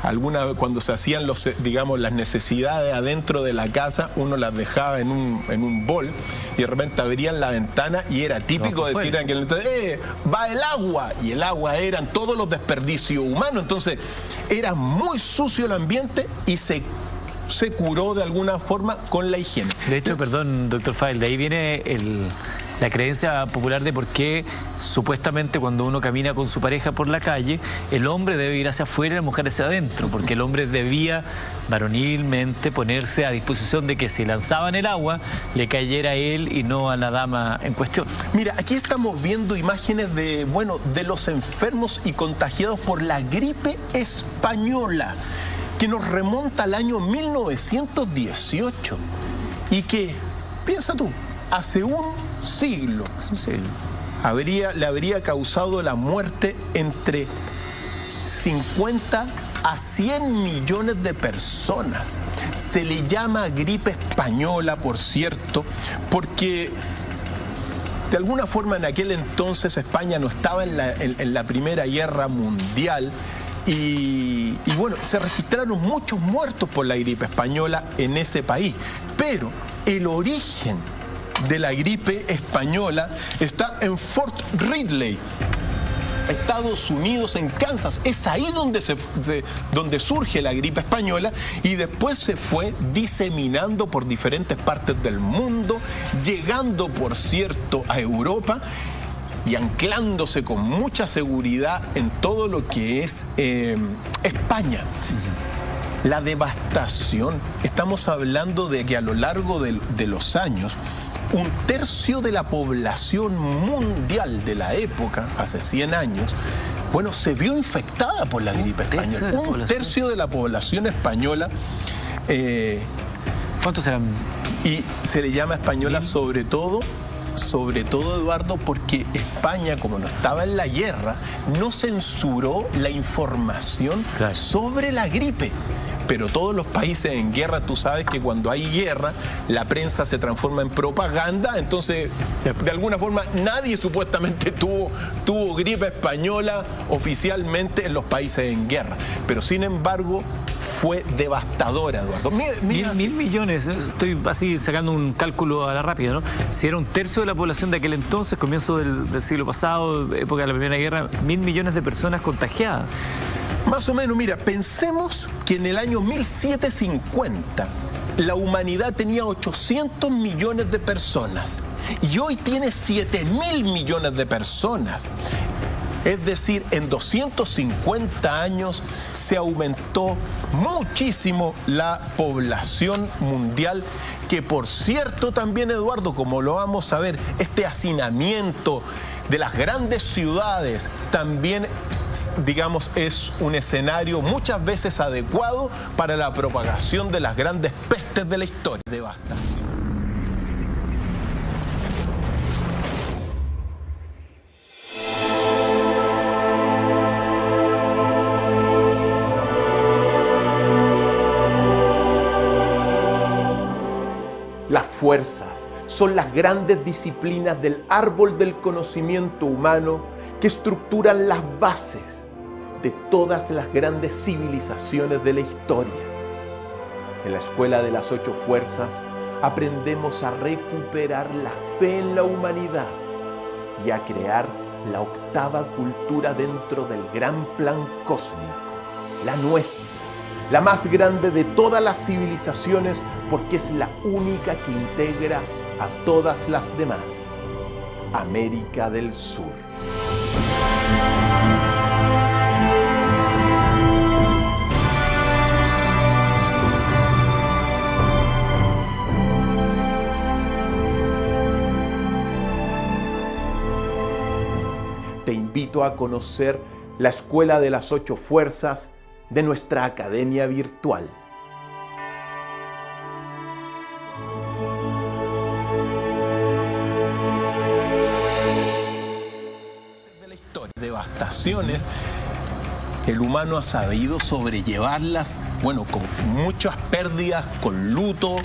Alguna vez cuando se hacían las necesidades adentro de la casa, uno las dejaba en un bol y de repente abrían la ventana y era típico decir en aquel entonces, va el agua, y el agua eran todos los desperdicios humanos. Entonces era muy sucio el ambiente y se curó de alguna forma con la higiene. De hecho, perdón, doctor Fadel, de ahí viene la creencia popular de por qué supuestamente cuando uno camina con su pareja por la calle, el hombre debe ir hacia afuera y la mujer hacia adentro, porque el hombre debía varonilmente ponerse a disposición de que si lanzaban el agua, le cayera a él y no a la dama en cuestión. Mira, aquí estamos viendo imágenes de los enfermos y contagiados por la gripe española, que nos remonta al año 1918 y que, piensa tú, hace un siglo le habría causado la muerte entre 50 a 100 millones de personas. Se le llama gripe española, por cierto, porque de alguna forma en aquel entonces España no estaba en la Primera Guerra Mundial. Y bueno, se registraron muchos muertos por la gripe española en ese país, pero el origen de la gripe española está en Fort Ridley, Estados Unidos, en Kansas. Es ahí donde surge la gripe española y después se fue diseminando por diferentes partes del mundo, llegando, por cierto, a Europa y anclándose con mucha seguridad en todo lo que es España. La devastación, estamos hablando de que a lo largo de los años, 1/3 de la población mundial de la época, hace 100 años, bueno, se vio infectada por la gripe española. 1/3 de la población española. ¿Cuántos serán? Y se le llama española sobre todo, Eduardo, porque España, como no estaba en la guerra, no censuró la información sobre la gripe. Pero todos los países en guerra, tú sabes que cuando hay guerra, la prensa se transforma en propaganda. Entonces, de alguna forma, nadie supuestamente tuvo gripe española oficialmente en los países en guerra. Pero, sin embargo, fue devastadora, Eduardo. Mil millones, estoy así sacando un cálculo a la rápida, ¿no? Si era 1/3 de la población de aquel entonces, comienzo del siglo pasado, época de la Primera Guerra, 1.000 millones de personas contagiadas. Más o menos, mira, pensemos que en el año 1750 la humanidad tenía 800 millones de personas y hoy tiene 7.000 millones de personas. Es decir, en 250 años se aumentó muchísimo la población mundial, que por cierto también, Eduardo, como lo vamos a ver, este hacinamiento de las grandes ciudades también, digamos, es un escenario muchas veces adecuado para la propagación de las grandes pestes de la historia. Devastación. Las fuerzas son las grandes disciplinas del árbol del conocimiento humano que estructuran las bases de todas las grandes civilizaciones de la historia. En la Escuela de las 8 Fuerzas aprendemos a recuperar la fe en la humanidad y a crear la octava cultura dentro del gran plan cósmico, la nuestra, la más grande de todas las civilizaciones porque es la única que integra a todas las demás, América del Sur. Te invito a conocer la Escuela de las 8 Fuerzas de nuestra Academia Virtual. De la historia, devastaciones, el humano ha sabido sobrellevarlas, bueno, con muchas pérdidas, con luto,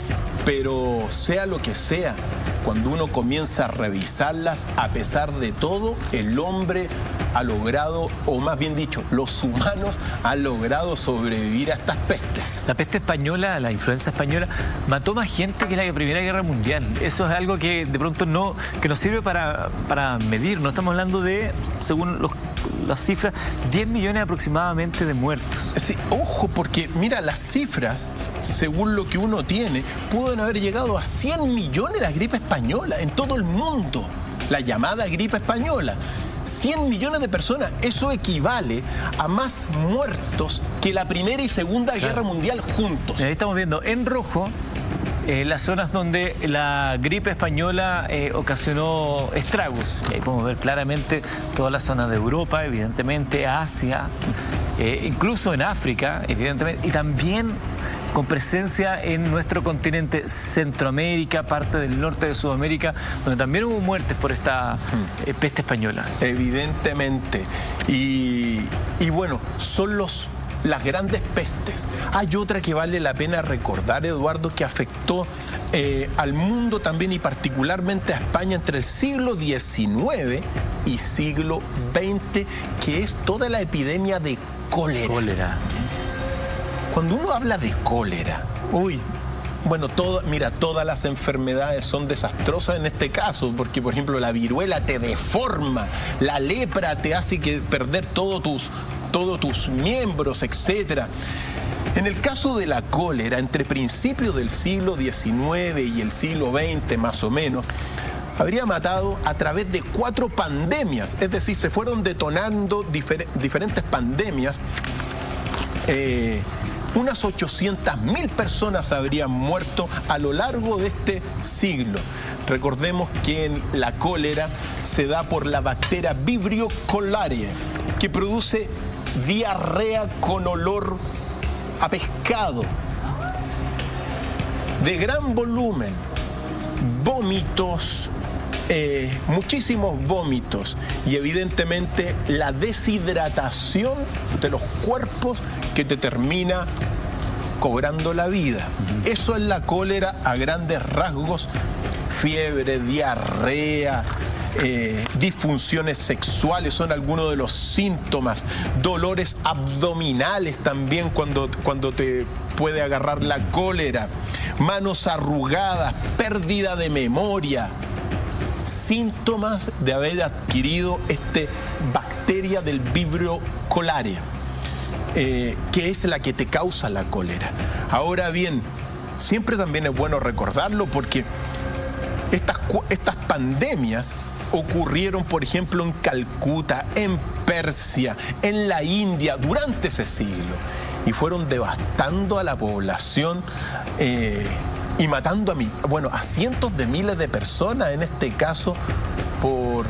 pero sea lo que sea, cuando uno comienza a revisarlas, a pesar de todo, el hombre ha logrado, o más bien dicho, los humanos han logrado sobrevivir a estas pestes. La peste española, la influenza española, mató más gente que la Primera Guerra Mundial. Eso es algo que de pronto que nos sirve para medir. No estamos hablando de, según las cifras, 10 millones aproximadamente de muertos. Sí, ojo, porque mira, las cifras, según lo que uno tiene, pueden haber llegado a 100 millones la gripe española en todo el mundo. La llamada gripe española. 100 millones de personas, eso equivale a más muertos que la Primera y Segunda Guerra Mundial juntos. Ahí estamos viendo en rojo las zonas donde la gripe española ocasionó estragos. Ahí podemos ver claramente todas las zonas de Europa, evidentemente, Asia, incluso en África, evidentemente, y también con presencia en nuestro continente, Centroamérica, parte del norte de Sudamérica, donde también hubo muertes por esta peste española. Evidentemente. Y bueno, son las grandes pestes. Hay otra que vale la pena recordar, Eduardo, que afectó al mundo también y particularmente a España entre el siglo XIX y siglo XX, que es toda la epidemia de cólera. Cuando uno habla de cólera, bueno, todas las enfermedades son desastrosas en este caso, porque por ejemplo la viruela te deforma, la lepra te hace perder todos tus miembros, etc. En el caso de la cólera, entre principios del siglo XIX y el siglo XX más o menos, habría matado a través de 4 pandemias, es decir, se fueron detonando diferentes pandemias. Unas 800.000 personas habrían muerto a lo largo de este siglo. Recordemos que la cólera se da por la bacteria Vibrio cholerae, que produce diarrea con olor a pescado, de gran volumen, vómitos, muchísimos vómitos y evidentemente la deshidratación de los cuerpos que te termina cobrando la vida. Eso es la cólera a grandes rasgos: fiebre, diarrea, disfunciones sexuales son algunos de los síntomas, dolores abdominales también cuando te puede agarrar la cólera, manos arrugadas, pérdida de memoria, síntomas de haber adquirido bacteria del Vibrio cholerae, que es la que te causa la cólera. Ahora bien, siempre también es bueno recordarlo porque estas pandemias ocurrieron, por ejemplo, en Calcuta, en Persia, en la India, durante ese siglo, y fueron devastando a la población y matando a cientos de miles de personas, en este caso, por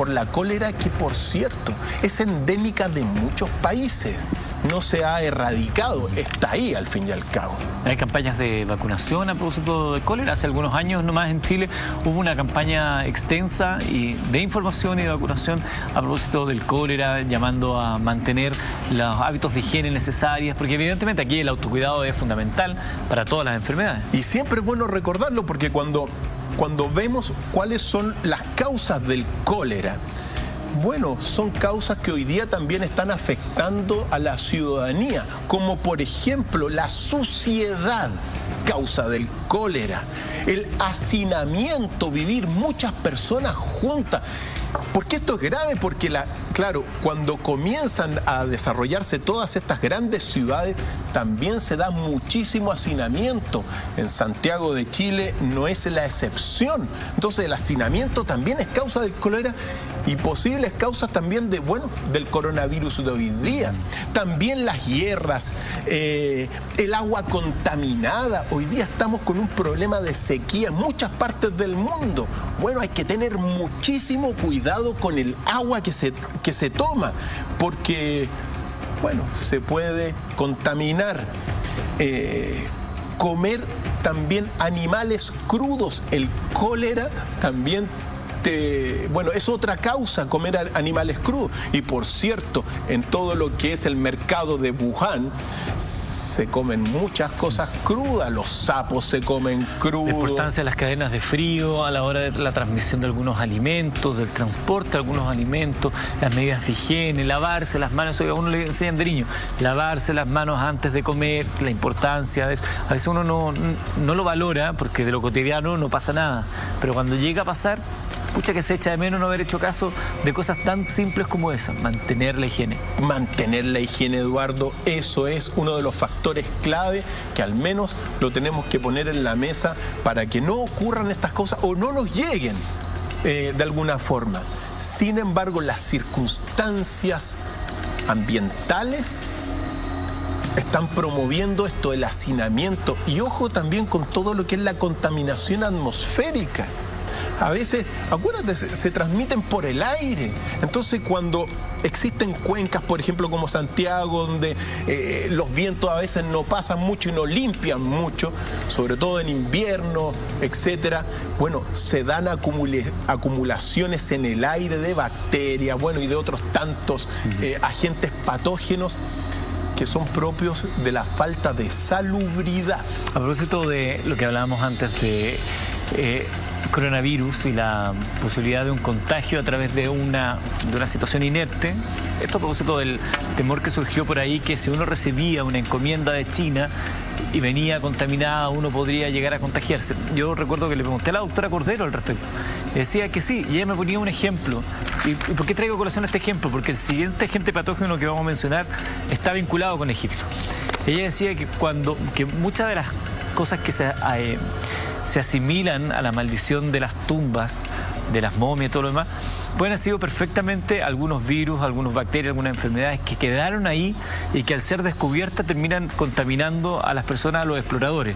la cólera, que por cierto es endémica de muchos países. No se ha erradicado, está ahí al fin y al cabo. Hay campañas de vacunación a propósito de cólera. Hace algunos años nomás en Chile hubo una campaña extensa de información y de vacunación a propósito del cólera, llamando a mantener los hábitos de higiene necesarios, porque evidentemente aquí el autocuidado es fundamental para todas las enfermedades. Y siempre es bueno recordarlo porque cuando vemos cuáles son las causas del cólera, bueno, son causas que hoy día también están afectando a la ciudadanía, como por ejemplo la suciedad, causa del cólera, el hacinamiento, vivir muchas personas juntas. ¿Por qué esto es grave? Porque, claro, cuando comienzan a desarrollarse todas estas grandes ciudades, también se da muchísimo hacinamiento. En Santiago de Chile no es la excepción. Entonces, el hacinamiento también es causa del cólera y posibles causas también del coronavirus de hoy día. También las guerras, el agua contaminada. Hoy día estamos con un problema de sequía en muchas partes del mundo. Bueno, hay que tener muchísimo cuidado con el agua que se toma, porque, bueno, se puede contaminar. Comer también animales crudos. El cólera también es otra causa, comer animales crudos. Y por cierto, en todo lo que es el mercado de Wuhan, se comen muchas cosas crudas, los sapos se comen crudos. La importancia de las cadenas de frío a la hora de la transmisión de algunos alimentos, del transporte de algunos alimentos, las medidas de higiene, lavarse las manos. A uno le enseñan de niño, lavarse las manos antes de comer, la importancia de eso. A veces uno no lo valora porque de lo cotidiano no pasa nada, pero cuando llega a pasar, pucha que se echa de menos no haber hecho caso de cosas tan simples como esa, mantener la higiene. Mantener la higiene, Eduardo, eso es uno de los factores clave que al menos lo tenemos que poner en la mesa para que no ocurran estas cosas o no nos lleguen de alguna forma. Sin embargo, las circunstancias ambientales están promoviendo esto, el hacinamiento, y ojo también con todo lo que es la contaminación atmosférica. A veces, acuérdate, se transmiten por el aire. Entonces, cuando existen cuencas, por ejemplo, como Santiago, donde los vientos a veces no pasan mucho y no limpian mucho, sobre todo en invierno, etcétera, bueno, se dan acumulaciones en el aire de bacterias, bueno, y de otros tantos agentes patógenos que son propios de la falta de salubridad. A propósito de lo que hablábamos antes de coronavirus y la posibilidad de un contagio a través de una situación inerte, esto a propósito del temor que surgió por ahí, que si uno recibía una encomienda de China y venía contaminada, uno podría llegar a contagiarse. Yo recuerdo que le pregunté a la doctora Cordero al respecto. Decía que sí, y ella me ponía un ejemplo. ¿Y por qué traigo a colación este ejemplo? Porque el siguiente agente patógeno que vamos a mencionar está vinculado con Egipto. Ella decía que muchas de las cosas que se asimilan a la maldición de las tumbas, de las momias y todo lo demás, pueden haber sido perfectamente algunos virus, algunas bacterias, algunas enfermedades que quedaron ahí y que al ser descubiertas terminan contaminando a las personas, a los exploradores.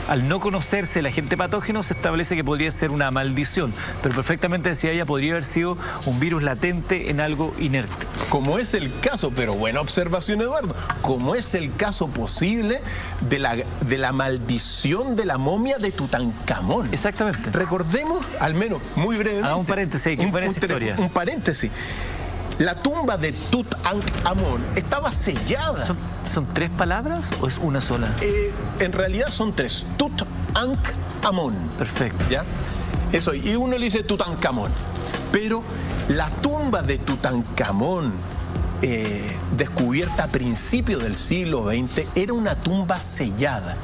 Al no conocerse el agente patógeno, se establece que podría ser una maldición, pero perfectamente, decía ella, podría haber sido un virus latente en algo inerte. Como es el caso, pero buena observación, Eduardo, como es el caso posible de la maldición de la momia de Tutankamón. Exactamente. Recordemos, al menos muy brevemente. Un paréntesis, qué buena esa historia. Un paréntesis. La tumba de Tutankamón estaba sellada. ¿Son tres palabras o es una sola? En realidad son tres. Tutankamón. Perfecto. ¿Ya? Eso, y uno le dice Tutankamón. Pero la tumba de Tutankamón, descubierta a principios del siglo XX, era una tumba sellada.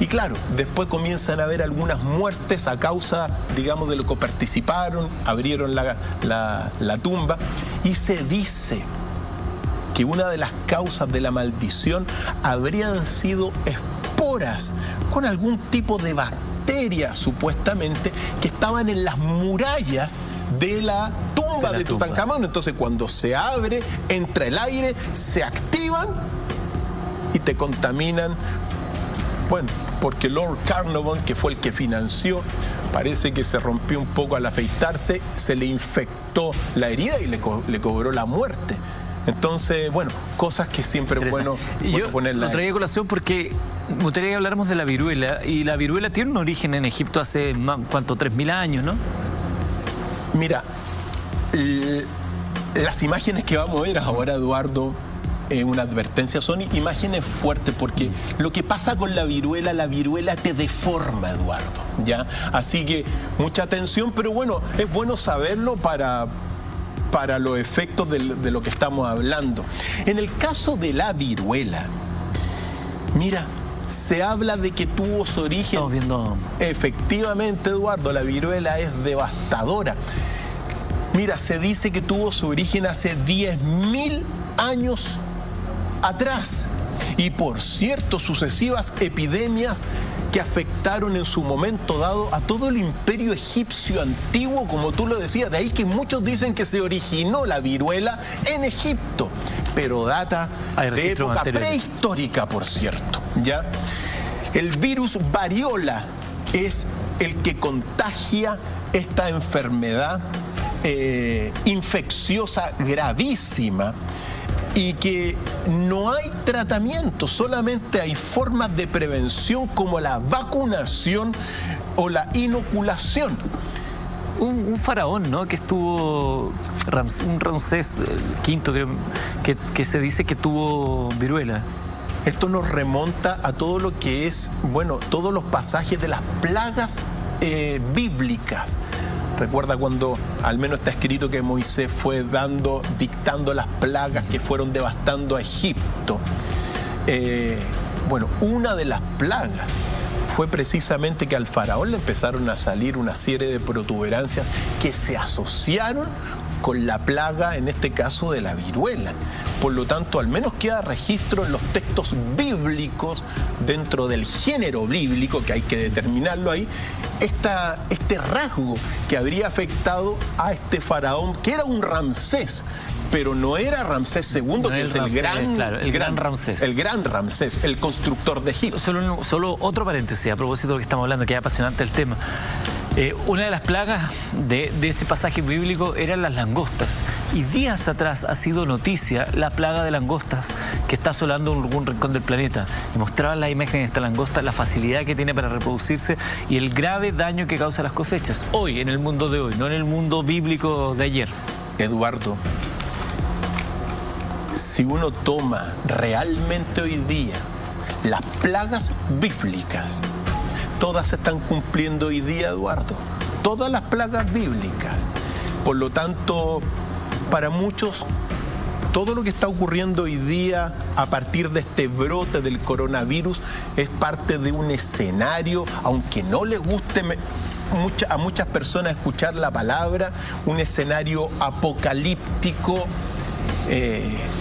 Y claro, después comienzan a haber algunas muertes a causa, digamos, de lo que participaron, abrieron la tumba, y se dice que una de las causas de la maldición habrían sido esporas con algún tipo de bacteria, supuestamente, que estaban en las murallas de la tumba de Tutankamón. Entonces, cuando se abre, entra el aire, se activan y te contaminan. Bueno, porque Lord Carnarvon, que fue el que financió, parece que se rompió un poco al afeitarse, se le infectó la herida y le cobró la muerte. Entonces, bueno, cosas que siempre es bueno ponerla. Lo traía a colación porque me gustaría que habláramos de la viruela, y la viruela tiene un origen en Egipto hace, ¿cuánto? 3.000 años, ¿no? Mira, las imágenes que vamos a ver ahora, Eduardo, una advertencia, son imágenes fuertes, porque lo que pasa con la viruela te deforma, Eduardo, ¿ya? Así que mucha atención, pero bueno, es bueno saberlo para los efectos de lo que estamos hablando. En el caso de la viruela, mira, se habla de que tuvo su origen... Estamos viendo... Efectivamente, Eduardo, la viruela es devastadora. Mira, se dice que tuvo su origen hace 10.000 años atrás. Y por cierto, sucesivas epidemias que afectaron en su momento dado a todo el imperio egipcio antiguo, como tú lo decías. De ahí que muchos dicen que se originó la viruela en Egipto, pero data de época prehistórica, por cierto, ¿ya? El virus variola es el que contagia esta enfermedad infecciosa gravísima, y que no hay tratamiento, solamente hay formas de prevención como la vacunación o la inoculación. Un faraón, ¿no?, que estuvo, un Ramsés V, creo, que se dice que tuvo viruela. Esto nos remonta a todo lo que es, bueno, todos los pasajes de las plagas bíblicas. Recuerda cuando al menos está escrito que Moisés fue dictando las plagas que fueron devastando a Egipto. Bueno, una de las plagas fue precisamente que al faraón le empezaron a salir una serie de protuberancias que se asociaron con la plaga, en este caso de la viruela. Por lo tanto, al menos queda registro en los textos bíblicos, dentro del género bíblico, que hay que determinarlo ahí, este rasgo que habría afectado a este faraón, que era un Ramsés, pero no era Ramsés II, no, que es el gran Ramsés. El gran Ramsés, el constructor de Egipto. Solo otro paréntesis a propósito de lo que estamos hablando, que es apasionante el tema. Una de las plagas de ese pasaje bíblico eran las langostas. Y días atrás ha sido noticia la plaga de langostas que está asolando algún rincón del planeta. Y mostraban las imágenes de esta langosta, la facilidad que tiene para reproducirse y el grave daño que causa las cosechas. Hoy, en el mundo de hoy, no en el mundo bíblico de ayer. Eduardo, si uno toma realmente hoy día las plagas bíblicas, todas se están cumpliendo hoy día, Eduardo. Todas las plagas bíblicas. Por lo tanto, para muchos, todo lo que está ocurriendo hoy día a partir de este brote del coronavirus es parte de un escenario, aunque no les guste a muchas personas escuchar la palabra, un escenario apocalíptico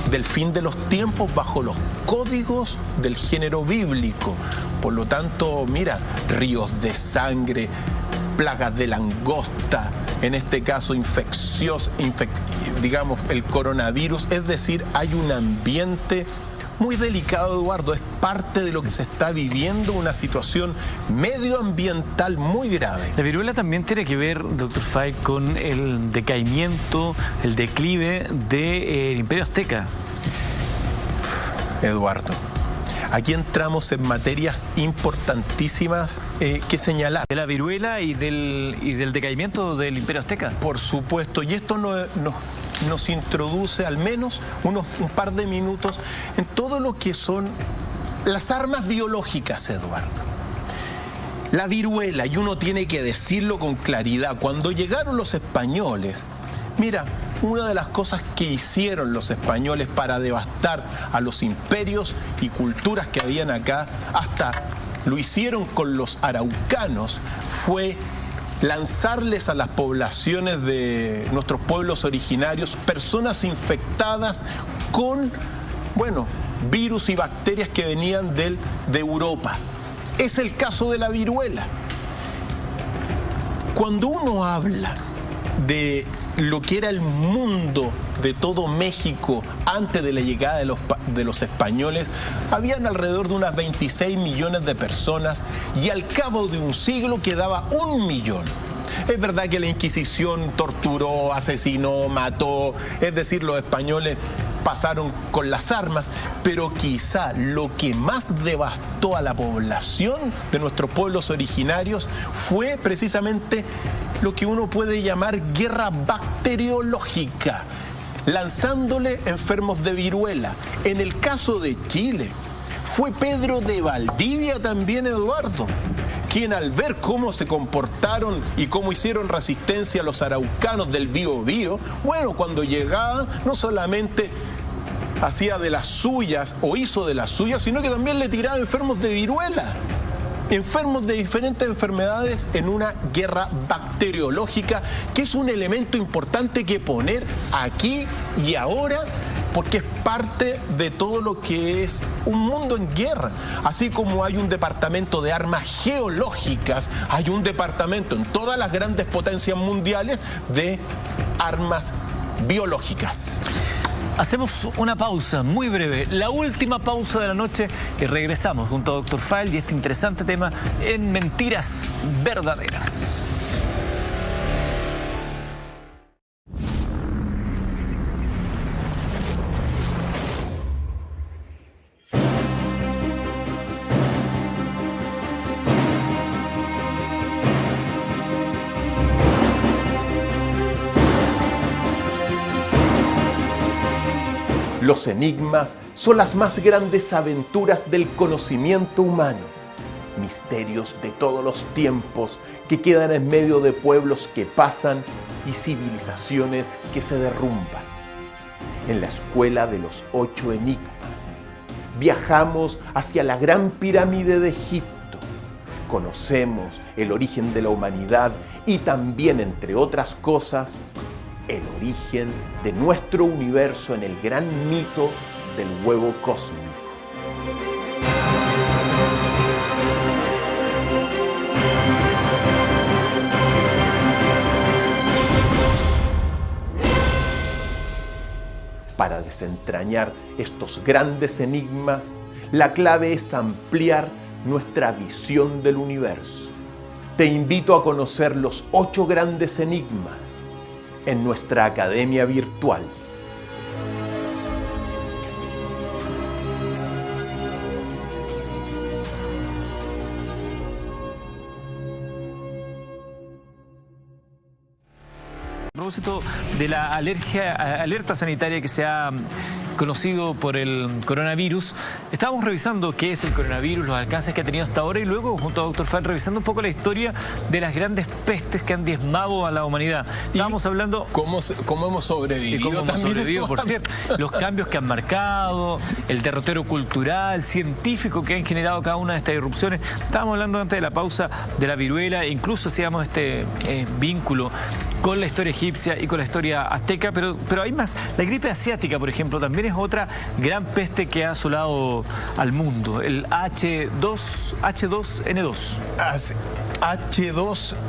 del fin de los tiempos bajo los códigos del género bíblico. Por lo tanto, mira, ríos de sangre, plagas de langosta, en este caso digamos el coronavirus, es decir, hay un ambiente muy delicado, Eduardo, es parte de lo que se está viviendo, una situación medioambiental muy grave. La viruela también tiene que ver, doctor Fay, con el decaimiento, el declive del Imperio Azteca. Eduardo, aquí entramos en materias importantísimas que señalar. De la viruela y del decaimiento del Imperio Azteca. Por supuesto, y esto nos introduce al menos un par de minutos en todo lo que son las armas biológicas, Eduardo. La viruela, y uno tiene que decirlo con claridad, cuando llegaron los españoles, mira, una de las cosas que hicieron los españoles para devastar a los imperios y culturas que habían acá, hasta lo hicieron con los araucanos, fue lanzarles a las poblaciones de nuestros pueblos originarios personas infectadas con, bueno, virus y bacterias que venían de Europa. Es el caso de la viruela. Cuando uno habla de lo que era el mundo de todo México antes de la llegada de los españoles, habían alrededor de unas 26 millones de personas y al cabo de un siglo quedaba 1 millón. Es verdad que la Inquisición torturó, asesinó, mató, es decir, los españoles pasaron con las armas, pero quizá lo que más devastó a la población de nuestros pueblos originarios fue precisamente lo que uno puede llamar guerra bacteriológica, lanzándole enfermos de viruela. En el caso de Chile, fue Pedro de Valdivia también, Eduardo, quien al ver cómo se comportaron y cómo hicieron resistencia a los araucanos del Biobío, bueno, cuando llegaba no solamente hacía de las suyas o hizo de las suyas, sino que también le tiraba enfermos de viruela. enfermos de diferentes enfermedades en una guerra bacteriológica, que es un elemento importante que poner aquí y ahora, porque es parte de todo lo que es un mundo en guerra. Así como hay un departamento de armas geológicas, hay un departamento en todas las grandes potencias mundiales de armas biológicas. Hacemos una pausa muy breve, la última pausa de la noche, y regresamos junto a Dr. File y este interesante tema en Mentiras Verdaderas. Los enigmas son las más grandes aventuras del conocimiento humano, misterios de todos los tiempos que quedan en medio de pueblos que pasan y civilizaciones que se derrumban. En la escuela de los 8 enigmas, viajamos hacia la Gran Pirámide de Egipto, conocemos el origen de la humanidad y también, entre otras cosas, el origen de nuestro universo en el gran mito del huevo cósmico. Para desentrañar estos grandes enigmas, la clave es ampliar nuestra visión del universo. Te invito a conocer los 8 grandes enigmas en nuestra academia virtual. A propósito de la alerta sanitaria que se ha conocido por el coronavirus, estábamos revisando qué es el coronavirus, los alcances que ha tenido hasta ahora y luego, junto a Dr. File, revisando un poco la historia de las grandes pestes que han diezmado a la humanidad. Estábamos hablando... ¿Cómo hemos sobrevivido? Y cómo hemos sobrevivido, por cierto. Los cambios que han marcado, el derrotero cultural, científico que han generado cada una de estas irrupciones. Estábamos hablando antes de la pausa de la viruela, e incluso hacíamos este vínculo con la historia egipcia y con la historia azteca, pero hay más. La gripe asiática, por ejemplo, también es otra gran peste que ha asolado al mundo. El H2N2.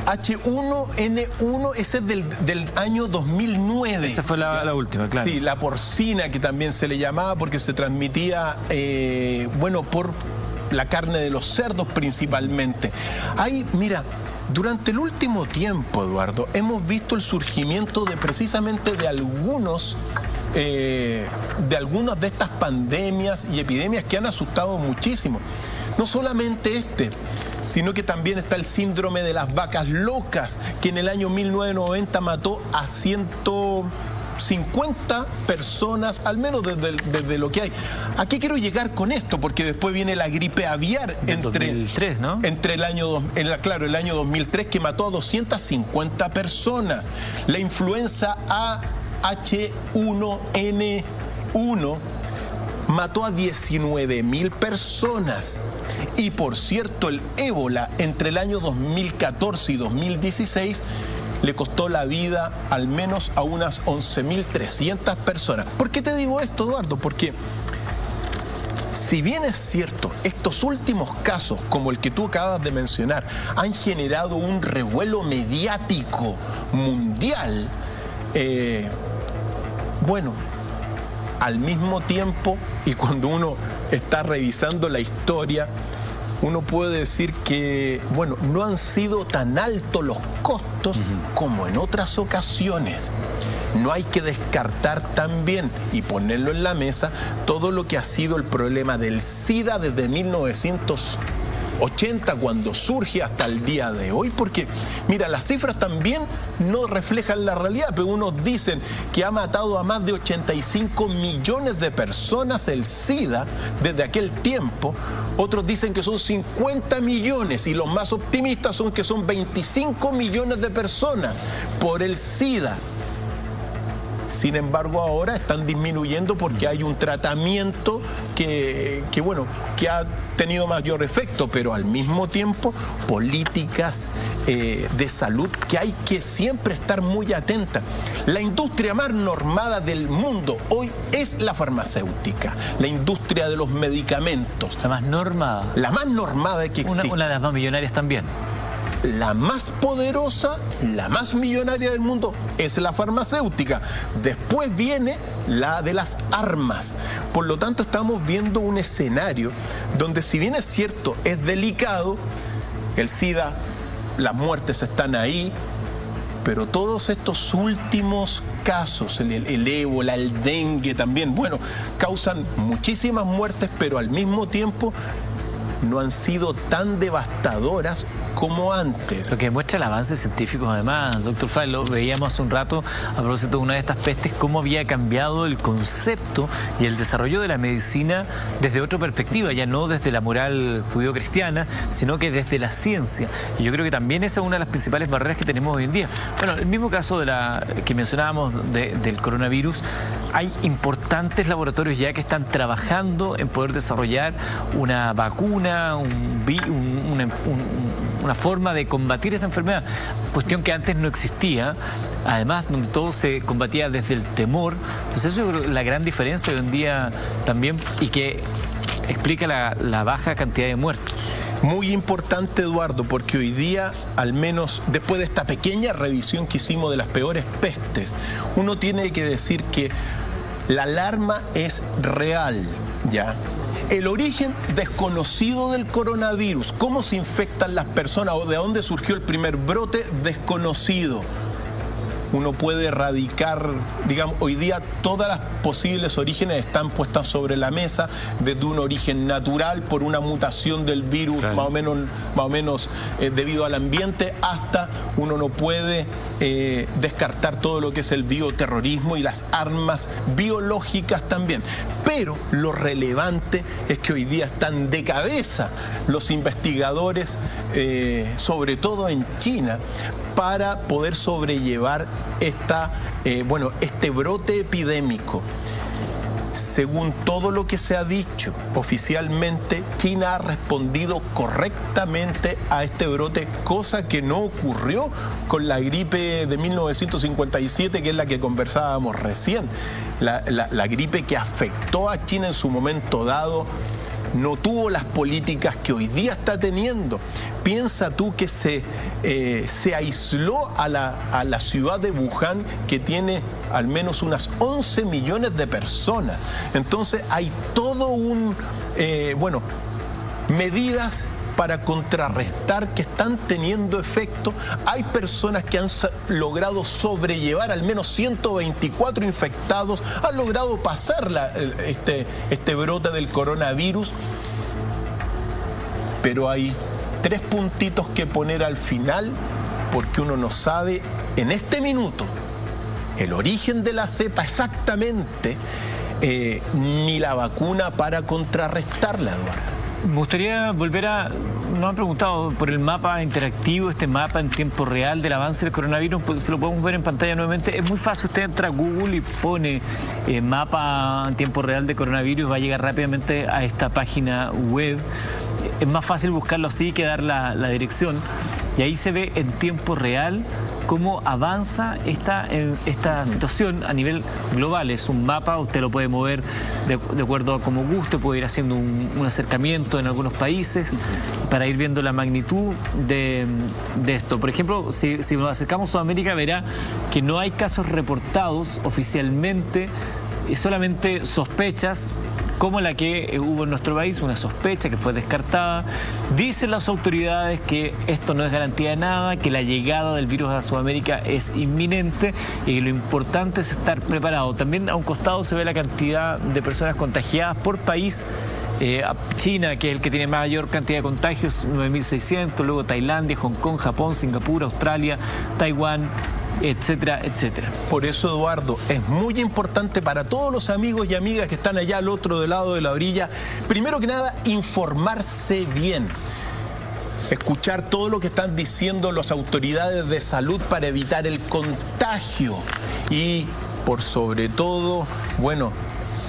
H1N1, ese es del año 2009. Esa fue la última, claro. Sí, la porcina, que también se le llamaba porque se transmitía, por la carne de los cerdos principalmente. Mira, durante el último tiempo, Eduardo, hemos visto el surgimiento precisamente de algunas de estas pandemias y epidemias que han asustado muchísimo. No solamente sino que también está el síndrome de las vacas locas, que en el año 1990 mató a 150 personas, al menos desde lo que hay. ¿A qué quiero llegar con esto? Porque después viene la gripe aviar entre el año 2003, que mató a 250 personas. La influenza H1N1 mató a 19.000 personas. Y por cierto, el ébola entre el año 2014 y 2016 le costó la vida al menos a unas 11.300 personas. ¿Por qué te digo esto, Eduardo? Porque si bien es cierto, estos últimos casos, como el que tú acabas de mencionar, han generado un revuelo mediático mundial, al mismo tiempo, y cuando uno está revisando la historia, uno puede decir que, no han sido tan altos los costos como en otras ocasiones. No hay que descartar también y ponerlo en la mesa todo lo que ha sido el problema del SIDA desde 1980, cuando surge, hasta el día de hoy, porque mira, las cifras también no reflejan la realidad, pero unos dicen que ha matado a más de 85 millones de personas el SIDA desde aquel tiempo, otros dicen que son 50 millones y los más optimistas son que son 25 millones de personas por el SIDA. Sin embargo, ahora están disminuyendo porque hay un tratamiento que ha tenido mayor efecto, pero al mismo tiempo políticas de salud que hay que siempre estar muy atenta. La industria más normada del mundo hoy es la farmacéutica, la industria de los medicamentos. La más normada. La más normada que existe. Una de las más millonarias también. La más poderosa, la más millonaria del mundo es la farmacéutica. Después viene la de las armas. Por lo tanto, estamos viendo un escenario donde, si bien es cierto, es delicado, el SIDA, las muertes están ahí, pero todos estos últimos casos, el ébola, el dengue también, causan muchísimas muertes, pero al mismo tiempo no han sido tan devastadoras como antes. Lo que demuestra el avance científico, además, doctor Fay, lo veíamos hace un rato a propósito de una de estas pestes, cómo había cambiado el concepto y el desarrollo de la medicina desde otra perspectiva, ya no desde la moral judío-cristiana, sino que desde la ciencia. Y yo creo que también esa es una de las principales barreras que tenemos hoy en día. Bueno, el mismo caso de que mencionábamos del coronavirus, hay importantes laboratorios ya que están trabajando en poder desarrollar una vacuna, una forma de combatir esta enfermedad, cuestión que antes no existía, además donde todo se combatía desde el temor. Entonces eso es la gran diferencia hoy en día también y que explica la baja cantidad de muertos. Muy importante, Eduardo, porque hoy día, al menos después de esta pequeña revisión que hicimos de las peores pestes, uno tiene que decir que la alarma es real, ¿ya? El origen desconocido del coronavirus, cómo se infectan las personas o de dónde surgió el primer brote, desconocido. Uno puede erradicar, digamos, hoy día todas las posibles orígenes están puestas sobre la mesa, desde un origen natural por una mutación del virus, claro, más o menos debido al ambiente, hasta uno no puede descartar todo lo que es el bioterrorismo y las armas biológicas también. Pero lo relevante es que hoy día están de cabeza los investigadores, sobre todo en China, para poder sobrellevar este brote epidémico. Según todo lo que se ha dicho oficialmente, China ha respondido correctamente a este brote, cosa que no ocurrió con la gripe de 1957, que es la que conversábamos recién. La gripe que afectó a China en su momento dado no tuvo las políticas que hoy día está teniendo. Piensa tú que se aisló a la ciudad de Wuhan, que tiene al menos unas 11 millones de personas. Entonces hay todo medidas para contrarrestar que están teniendo efecto. Hay personas que han logrado sobrellevar, al menos 124 infectados, han logrado pasar este brote del coronavirus. Pero hay 3 puntitos que poner al final, porque uno no sabe en este minuto el origen de la cepa exactamente, ni la vacuna para contrarrestarla, Eduardo. Me gustaría volver nos han preguntado por el mapa interactivo, este mapa en tiempo real del avance del coronavirus, pues se lo podemos ver en pantalla nuevamente. Es muy fácil, usted entra a Google y pone mapa en tiempo real de coronavirus y va a llegar rápidamente a esta página web. Es más fácil buscarlo así que dar la dirección, y ahí se ve en tiempo real cómo avanza esta situación a nivel global. Es un mapa, usted lo puede mover de acuerdo a como guste, puede ir haciendo un acercamiento en algunos países para ir viendo la magnitud de esto. Por ejemplo, si nos acercamos a Sudamérica, verá que no hay casos reportados oficialmente, solamente sospechas, como la que hubo en nuestro país, una sospecha que fue descartada. Dicen las autoridades que esto no es garantía de nada, que la llegada del virus a Sudamérica es inminente y que lo importante es estar preparado. También a un costado se ve la cantidad de personas contagiadas por país. China, que es el que tiene mayor cantidad de contagios, 9.600, luego Tailandia, Hong Kong, Japón, Singapur, Australia, Taiwán, etcétera, etcétera. Por eso, Eduardo, es muy importante para todos los amigos y amigas que están allá al otro lado de la orilla, primero que nada, informarse bien. Escuchar todo lo que están diciendo las autoridades de salud para evitar el contagio y por sobre todo, bueno,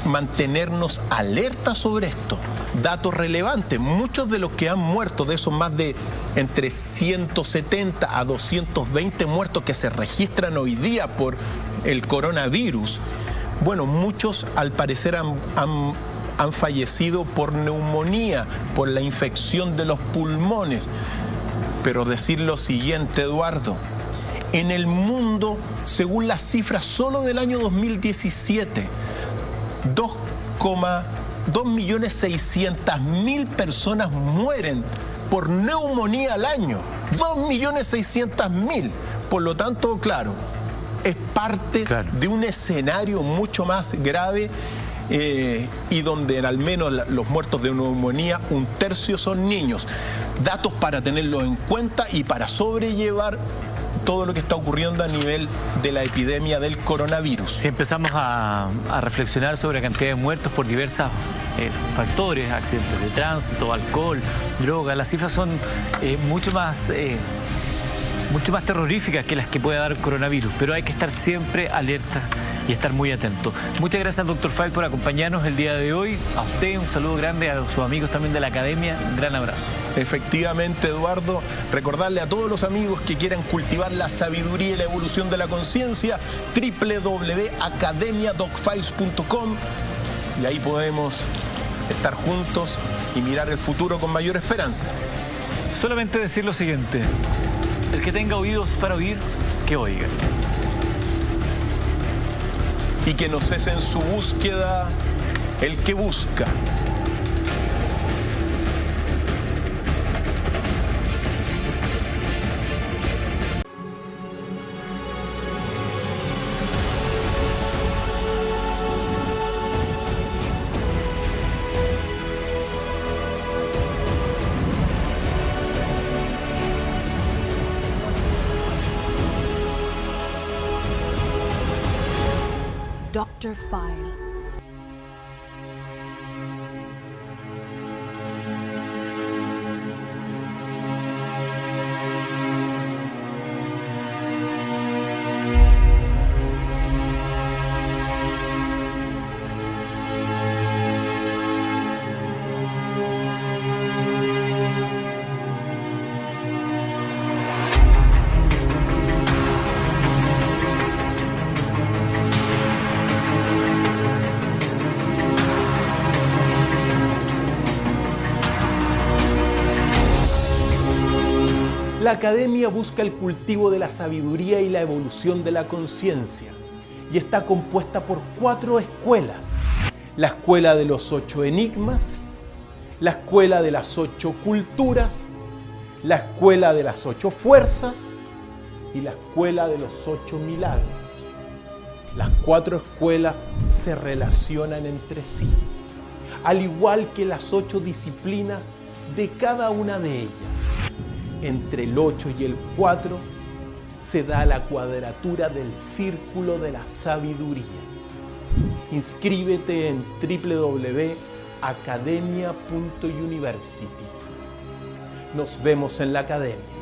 mantenernos alerta sobre esto. Datos relevantes, muchos de los que han muerto, de esos más de entre 170 a 220 muertos que se registran hoy día por el coronavirus, bueno, muchos al parecer han fallecido por neumonía, por la infección de los pulmones. Pero decir lo siguiente, Eduardo, en el mundo, según las cifras solo del año 2017, 2.600.000 personas mueren por neumonía al año. 2.600.000. Por lo tanto, claro, es parte de un escenario mucho más grave y donde al menos los muertos de neumonía, 1/3 son niños. Datos para tenerlo en cuenta y para sobrellevar todo lo que está ocurriendo a nivel de la epidemia del coronavirus. Si empezamos a reflexionar sobre la cantidad de muertos por diversos factores, accidentes de tránsito, alcohol, droga, las cifras son mucho más terroríficas que las que puede dar el coronavirus, pero hay que estar siempre alerta y estar muy atento. Muchas gracias, doctor File, por acompañarnos el día de hoy. A usted un saludo grande, a sus amigos también de la academia, un gran abrazo. Efectivamente, Eduardo, recordarle a todos los amigos que quieran cultivar la sabiduría y la evolución de la conciencia, www.academiadocfiles.com, y ahí podemos estar juntos y mirar el futuro con mayor esperanza. Solamente decir lo siguiente: el que tenga oídos para oír, que oiga. Y que no cese en su búsqueda el que busca. Dr. File. La academia busca el cultivo de la sabiduría y la evolución de la conciencia y está compuesta por 4 escuelas: la escuela de los 8 enigmas, la escuela de las 8 culturas, la escuela de las 8 fuerzas y la escuela de los 8 milagros. Las 4 escuelas se relacionan entre sí, al igual que las 8 disciplinas de cada una de ellas. Entre el 8 y el 4 se da la cuadratura del círculo de la sabiduría. Inscríbete en www.academia.university. Nos vemos en la academia.